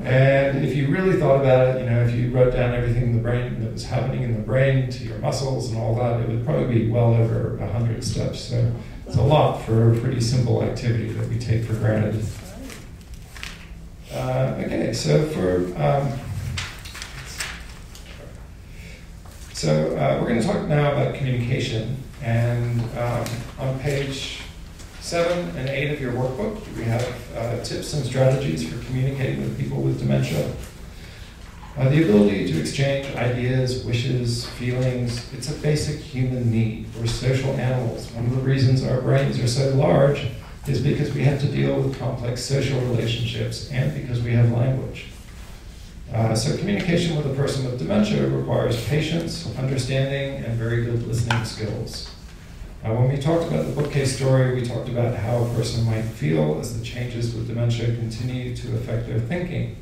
And if you really thought about it, if you wrote down everything in the brain that was happening in the brain to your muscles and all that, it would probably be well over 100 steps. So it's a lot for a pretty simple activity that we take for granted. Okay, so we're going to talk now about communication. And on page 7 and 8 of your workbook, we have tips and strategies for communicating with people with dementia. The ability to exchange ideas, wishes, feelings, it's a basic human need. We're social animals. One of the reasons our brains are so large is because we have to deal with complex social relationships and because we have language. So communication with a person with dementia requires patience, understanding, and very good listening skills. When we talked about the bookcase story, we talked about how a person might feel as the changes with dementia continue to affect their thinking.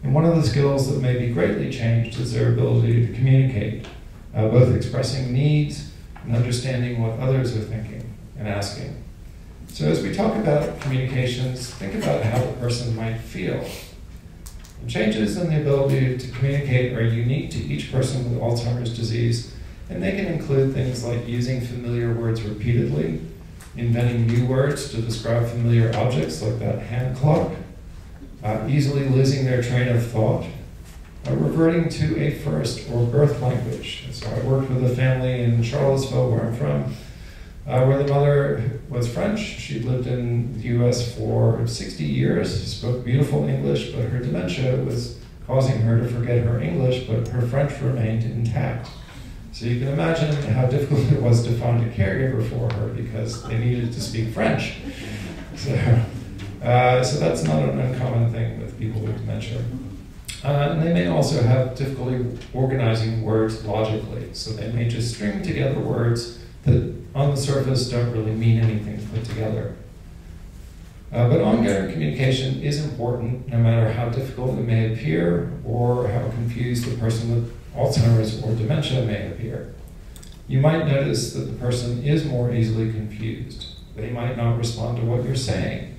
And one of the skills that may be greatly changed is their ability to communicate, both expressing needs and understanding what others are thinking and asking. So as we talk about communications, think about how the person might feel. And changes in the ability to communicate are unique to each person with Alzheimer's disease, and they can include things like using familiar words repeatedly, inventing new words to describe familiar objects like that hand clock, easily losing their train of thought, reverting to a first or birth language. So I worked with a family in Charlottesville, where I'm from, where the mother was French. She'd lived in the US for 60 years, spoke beautiful English, but her dementia was causing her to forget her English, but her French remained intact. So you can imagine how difficult it was to find a caregiver for her because they needed to speak French. So that's not an uncommon thing with people with dementia. And they may also have difficulty organizing words logically. So they may just string together words that on the surface don't really mean anything put together. But ongoing communication is important no matter how difficult it may appear or how confused the person with Alzheimer's or dementia may appear. You might notice that the person is more easily confused. They might not respond to what you're saying,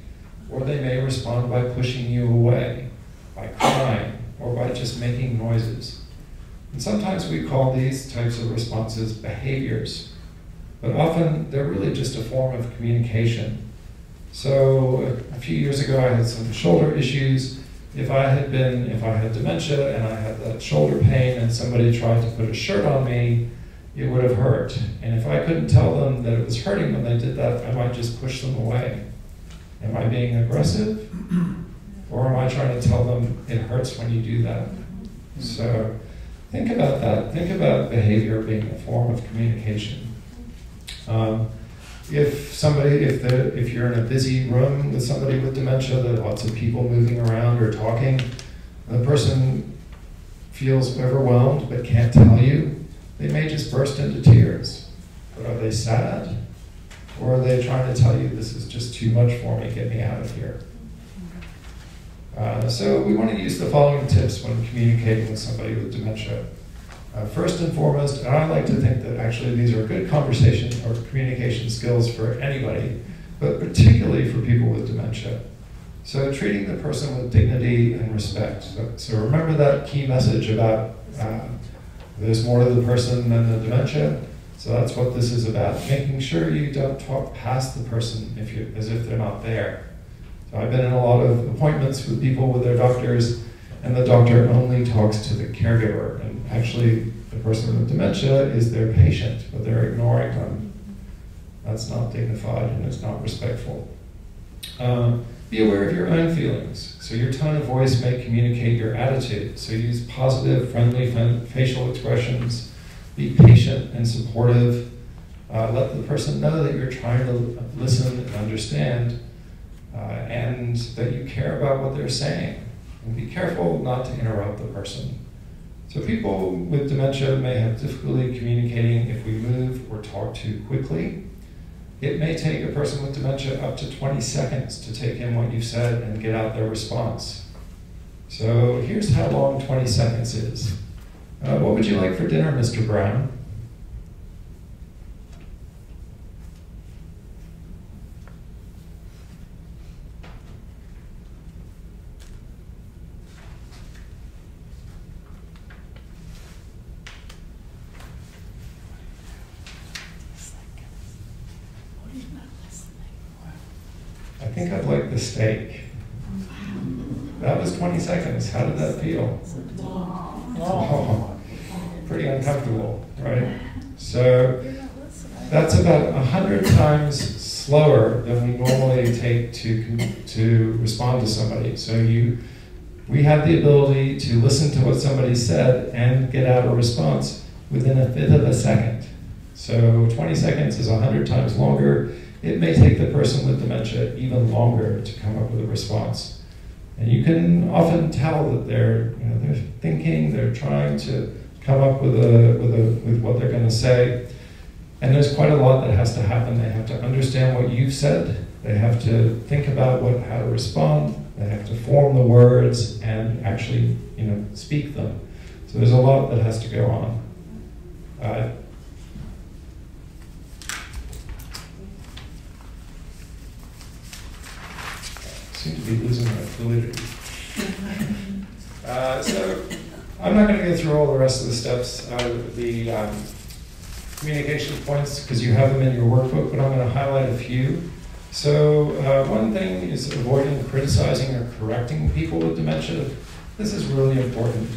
or they may respond by pushing you away, by crying, or by just making noises. And sometimes we call these types of responses behaviors, but often they're really just a form of communication. So a few years ago I had some shoulder issues. If I had dementia and I had that shoulder pain and somebody tried to put a shirt on me, it would have hurt. And if I couldn't tell them that it was hurting when they did that, I might just push them away. Am I being aggressive? Or am I trying to tell them it hurts when you do that? So think about that. Think about behavior being a form of communication. If you're in a busy room with somebody with dementia, there are lots of people moving around or talking, the person feels overwhelmed but can't tell you, they may just burst into tears. But are they sad? Or are they trying to tell you, this is just too much for me, get me out of here? So we want to use the following tips when communicating with somebody with dementia. First and foremost, and I like to think that actually these are good conversation or communication skills for anybody, but particularly for people with dementia. So treating the person with dignity and respect. So remember that key message about there's more to the person than the dementia. So that's what this is about. Making sure you don't talk past the person as if they're not there. So I've been in a lot of appointments with people with their doctors, and the doctor only talks to the caregiver. And actually, the person with dementia is their patient, but they're ignoring them. That's not dignified and it's not respectful. Be aware of your own feelings. So your tone of voice may communicate your attitude. So use positive, friendly facial expressions. Be patient and supportive. Let the person know that you're trying to listen and understand, and that you care about what they're saying. And be careful not to interrupt the person. So people with dementia may have difficulty communicating if we move or talk too quickly. It may take a person with dementia up to 20 seconds to take in what you've said and get out their response. So here's how long 20 seconds is. What would you like for dinner, Mr. Brown? I think I'd like the steak. That was 20 seconds. How did that feel? Oh, pretty uncomfortable, right? So that's about 100 times slower than we normally take to respond to somebody. So we have the ability to listen to what somebody said and get out a response within a fifth of a second. So 20 seconds is 100 times longer. It may take the person with dementia even longer to come up with a response. And you can often tell that they're thinking, they're trying to come up with what they're going to say. And there's quite a lot that has to happen. They have to understand what you've said. They have to think about how to respond. They have to form the words and actually, speak them. So there's a lot that has to go on. Seem to be losing my fluidity. So I'm not going to go through all the rest of the steps, the communication points, because you have them in your workbook, but I'm going to highlight a few. So one thing is avoiding criticizing or correcting people with dementia. This is really important.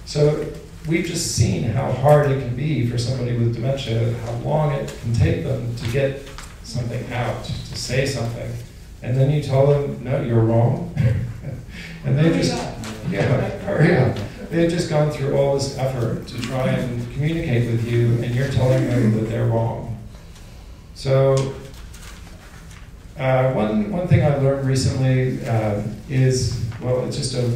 So we've just seen how hard it can be for somebody with dementia, how long it can take them to get something out, to say something. And then you tell them, no, you're wrong. And they just, hurry up. They've just gone through all this effort to try and communicate with you, and you're telling them that they're wrong. So one thing I learned recently is, well, it's just a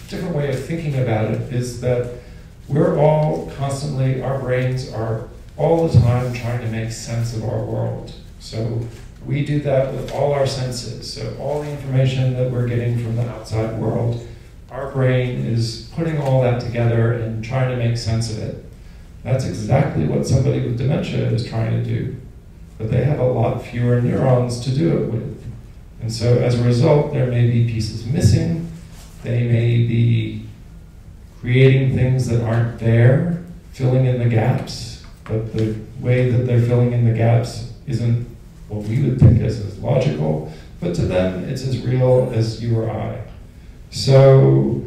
different way of thinking about it, is that we're all constantly, our brains are all the time trying to make sense of our world. So we do that with all our senses. So all the information that we're getting from the outside world, our brain is putting all that together and trying to make sense of it. That's exactly what somebody with dementia is trying to do. But they have a lot fewer neurons to do it with. And so as a result, there may be pieces missing. They may be creating things that aren't there, filling in the gaps. But the way that they're filling in the gaps isn't what we would think as logical, but to them it's as real as you or I. So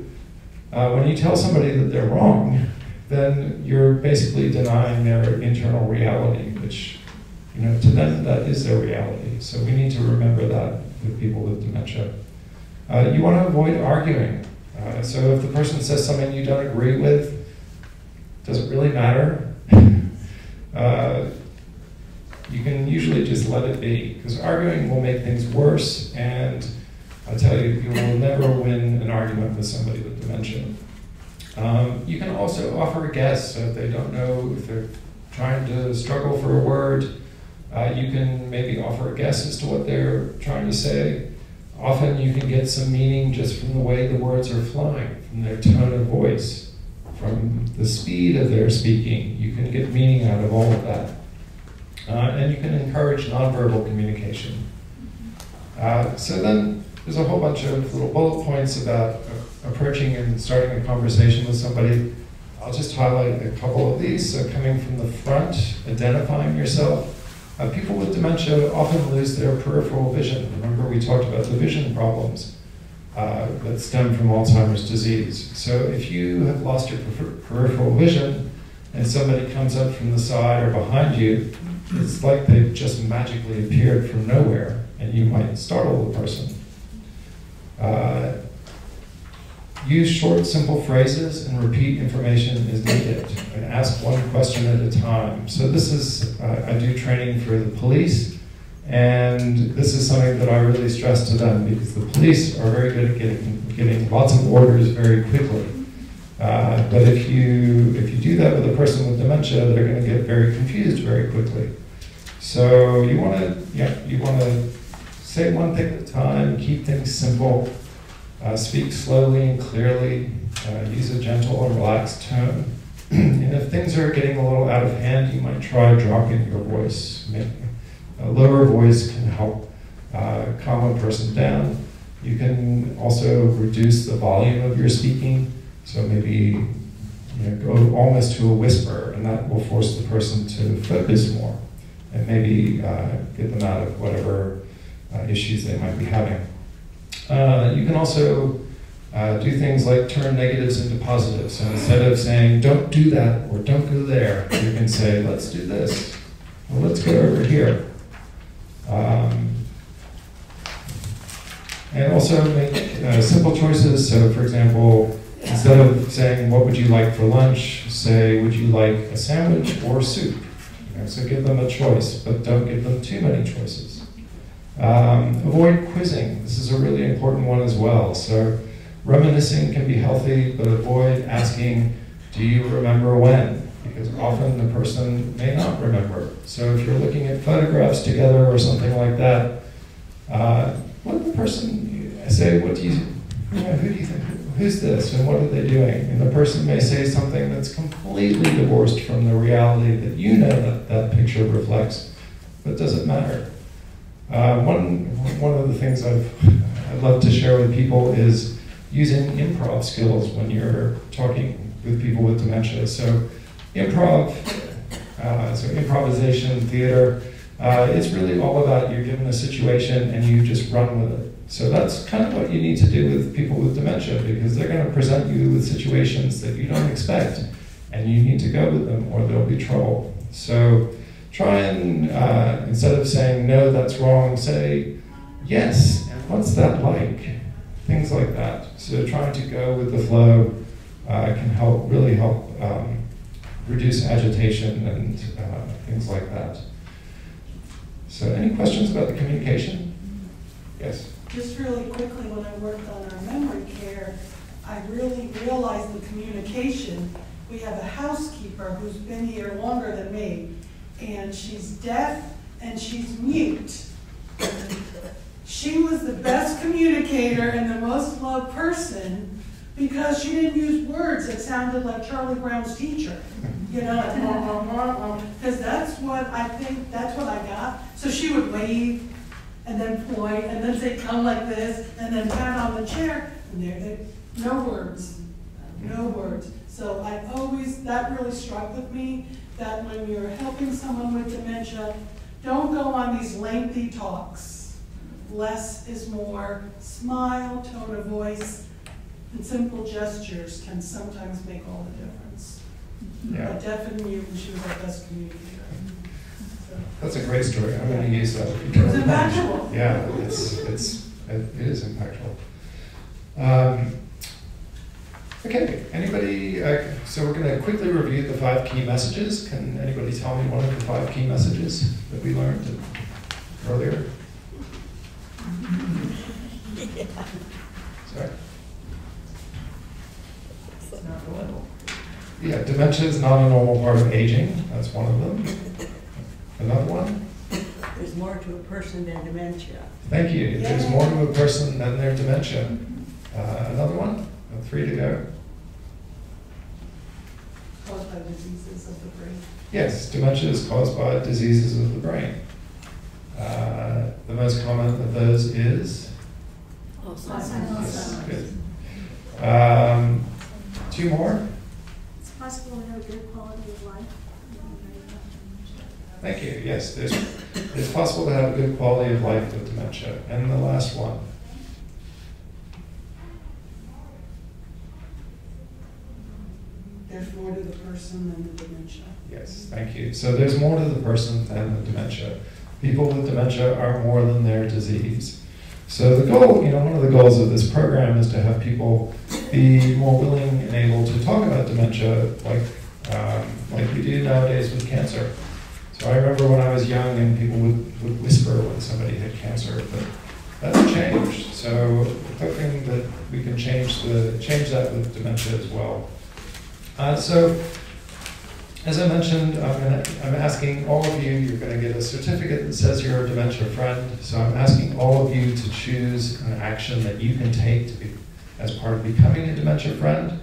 when you tell somebody that they're wrong, then you're basically denying their internal reality, which, to them that is their reality. So we need to remember that with people with dementia. You want to avoid arguing. So if the person says something you don't agree with, does it really matter? You can usually just let it be, because arguing will make things worse, and I tell you, you will never win an argument with somebody with dementia. You can also offer a guess, so if they don't know, if they're trying to struggle for a word, you can maybe offer a guess as to what they're trying to say. Often you can get some meaning just from the way the words are flying, from their tone of voice, from the speed of their speaking. You can get meaning out of all of that. And you can encourage nonverbal communication. So then there's a whole bunch of little bullet points about approaching and starting a conversation with somebody. I'll just highlight a couple of these. So coming from the front, identifying yourself. People with dementia often lose their peripheral vision. Remember, we talked about the vision problems that stem from Alzheimer's disease. So if you have lost your peripheral vision and somebody comes up from the side or behind you, it's like they've just magically appeared from nowhere, and you might startle the person. Use short, simple phrases and repeat information as needed, and ask one question at a time. So this is, I do training for the police, and this is something that I really stress to them, because the police are very good at getting lots of orders very quickly. But if you do that with a person with dementia, they're going to get very confused very quickly. So you want to say one thing at a time, keep things simple. Speak slowly and clearly, use a gentle and relaxed tone. And if things are getting a little out of hand, you might try dropping your voice. A lower voice can help calm a person down. You can also reduce the volume of your speaking, so maybe go almost to a whisper, and that will force the person to focus more, and maybe get them out of whatever issues they might be having. You can also do things like turn negatives into positives. So instead of saying, don't do that, or don't go there, you can say, let's do this, or let's go over here. And also make simple choices. So for example, instead of saying, what would you like for lunch, say, would you like a sandwich or soup? So give them a choice, but don't give them too many choices. Avoid quizzing. This is a really important one as well. So reminiscing can be healthy, but avoid asking, do you remember when? Because often the person may not remember. So if you're looking at photographs together or something like that, let the person say, who do you think, who's this and what are they doing? And the person may say something that's completely divorced from the reality that you know that picture reflects, but does it matter? One of the things I'd love to share with people is using improv skills when you're talking with people with dementia. So improvisation, theater, it's really all about you're given a situation and you just run with it. So that's kind of what you need to do with people with dementia, because they're going to present you with situations that you don't expect, and you need to go with them or there'll be trouble. So try and, instead of saying, no, that's wrong, say, yes, and what's that like? Things like that. So trying to go with the flow can really help reduce agitation and things like that. So any questions about the communication? Yes? Just really quickly, when I worked on our memory care, I really realized the communication. We have a housekeeper who's been here longer than me, and she's deaf and she's mute. She was the best communicator and the most loved person because she didn't use words that sounded like Charlie Brown's teacher. You know, because that's what I got. So she would wave and then point and then say, come like this, and then pat on the chair, and no words, no words. So that really struck with me, that when you're helping someone with dementia, don't go on these lengthy talks. Less is more. Smile, tone of voice, and simple gestures can sometimes make all the difference. Yeah. A deaf and mute, and she was our best communicator. So. That's a great story. I'm going to use that. It was impactful. Yeah, it is impactful. Okay, anybody, so we're going to quickly review the 5 key messages. Can anybody tell me one of the 5 key messages that we learned earlier? Yeah. Sorry? It's not normal. Yeah, dementia is not a normal part of aging. That's one of them. Another one? There's more to a person than dementia. Thank you. There's more to a person than their dementia. Another one? 3 to go. Caused by diseases of the brain. Yes, dementia is caused by diseases of the brain. The most common of those is? Alzheimer's. Good. 2 more? It's possible to have a good quality of life. Thank you. Yes, it's possible to have a good quality of life with dementia. And the last one. There's more to the person than the dementia. Yes, thank you. So there's more to the person than the dementia. People with dementia are more than their disease. So the goal, one of the goals of this program is to have people be more willing and able to talk about dementia like we do nowadays with cancer. So I remember when I was young and people would whisper when somebody had cancer, but that's changed. So hoping that we can change that with dementia as well. So as I mentioned, I'm asking all of you, you're going to get a certificate that says you're a dementia friend. So I'm asking all of you to choose an action that you can take as part of becoming a dementia friend.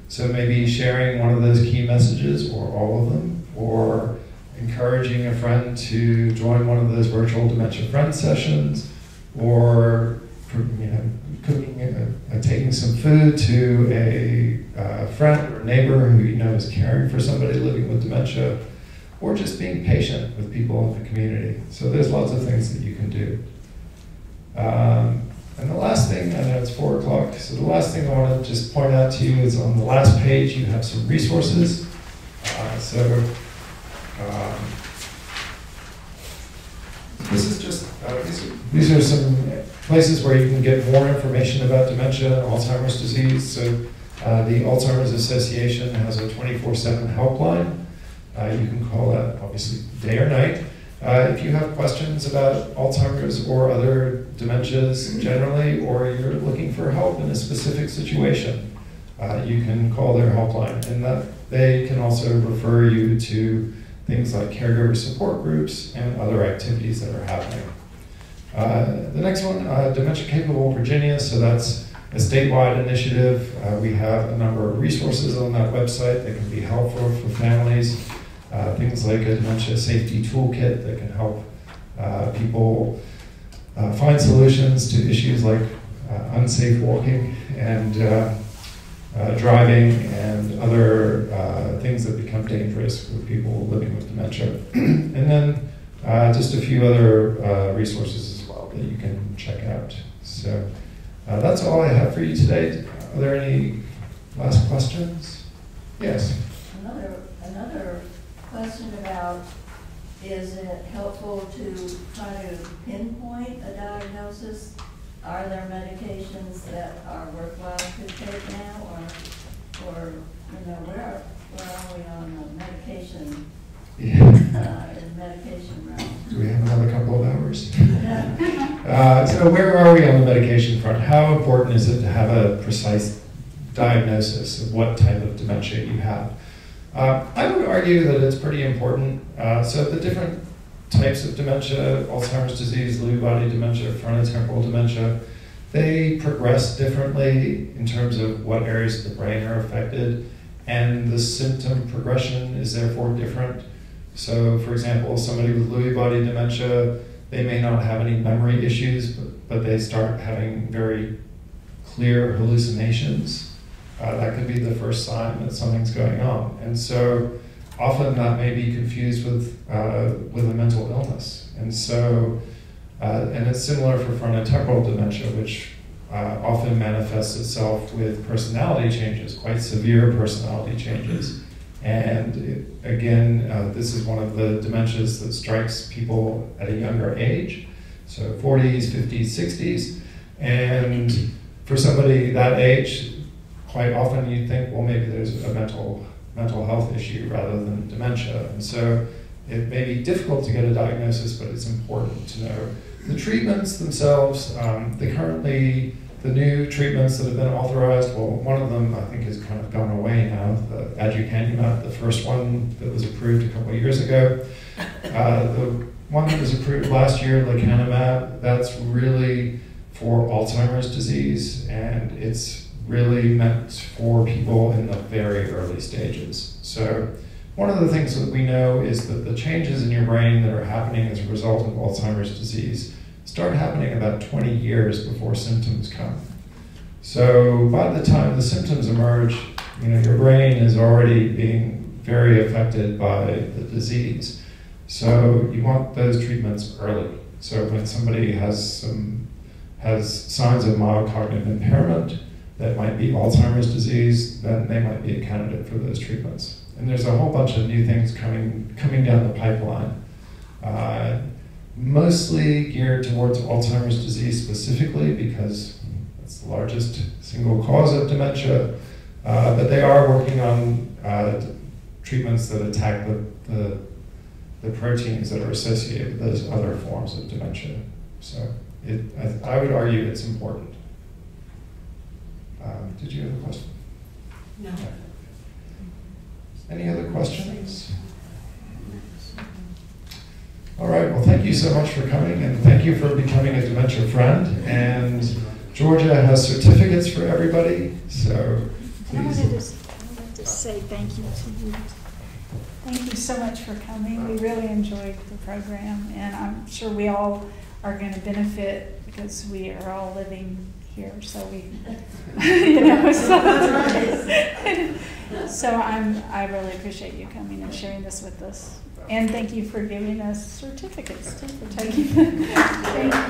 So maybe sharing one of those key messages or all of them, or encouraging a friend to join one of those virtual dementia friend sessions, or cooking, taking some food to a friend or neighbor who you know is caring for somebody living with dementia, or just being patient with people in the community. So there's lots of things that you can do. And the last thing, I know it's 4 o'clock, so the last thing I want to just point out to you is on the last page you have some resources. This is just, these are some places where you can get more information about dementia and Alzheimer's disease. So the Alzheimer's Association has a 24/7 helpline. You can call that obviously day or night. If you have questions about Alzheimer's or other dementias generally, or you're looking for help in a specific situation, you can call their helpline, and that they can also refer you to things like caregiver support groups and other activities that are happening. The next one, Dementia Capable Virginia, so that's a statewide initiative. We have a number of resources on that website that can be helpful for families. Things like a dementia safety toolkit that can help people find solutions to issues like unsafe walking and driving and other things that become dangerous with people living with dementia. And then just a few other resources as well that you can check out. So that's all I have for you today. Are there any last questions? Yes. Another question about, is it helpful to try to pinpoint a diagnosis? Are there medications that are worthwhile to take now, or where are we on the medication? In medication realm? Do we have another couple of hours? So where are we on the medication front? How important is it to have a precise diagnosis of what type of dementia you have? I would argue that it's pretty important. So the different types of dementia, Alzheimer's disease, Lewy body dementia, frontotemporal dementia, they progress differently in terms of what areas of the brain are affected, and the symptom progression is therefore different. So for example, somebody with Lewy body dementia, they may not have any memory issues, but they start having very clear hallucinations. That could be the first sign that something's going on. And so often that may be confused with a mental illness. And so, and it's similar for frontotemporal dementia, which often manifests itself with personality changes, quite severe personality changes. And again, this is one of the dementias that strikes people at a younger age, so 40s, 50s, 60s. And for somebody that age, quite often you think, well, maybe there's a mental health issue rather than dementia. And so it may be difficult to get a diagnosis, but it's important to know. The treatments themselves, the new treatments that have been authorized, well, one of them I think has kind of gone away now, the aducanumab, the first one that was approved a couple of years ago. The one that was approved last year, lecanemab, that's really for Alzheimer's disease, and it's really meant for people in the very early stages. So one of the things that we know is that the changes in your brain that are happening as a result of Alzheimer's disease start happening about 20 years before symptoms come. So by the time the symptoms emerge, your brain is already being very affected by the disease. So you want those treatments early. So when somebody has signs of mild cognitive impairment that might be Alzheimer's disease, then they might be a candidate for those treatments. And there's a whole bunch of new things coming down the pipeline, mostly geared towards Alzheimer's disease specifically because it's the largest single cause of dementia, but they are working on treatments that attack the proteins that are associated with those other forms of dementia. So I would argue it's important. Did you have a question? No. Any other questions? All right, well, thank you so much for coming, and thank you for becoming a dementia friend. And Georgia has certificates for everybody, so I wanted please. to say thank you to you. Thank you so much for coming. We really enjoyed the program, and I'm sure we all are going to benefit because we are all living here. So we, so I really appreciate you coming and sharing this with us. And thank you for giving us certificates too, for taking them. Thank you.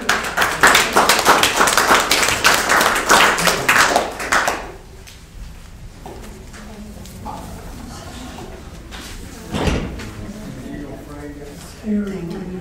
Thank you.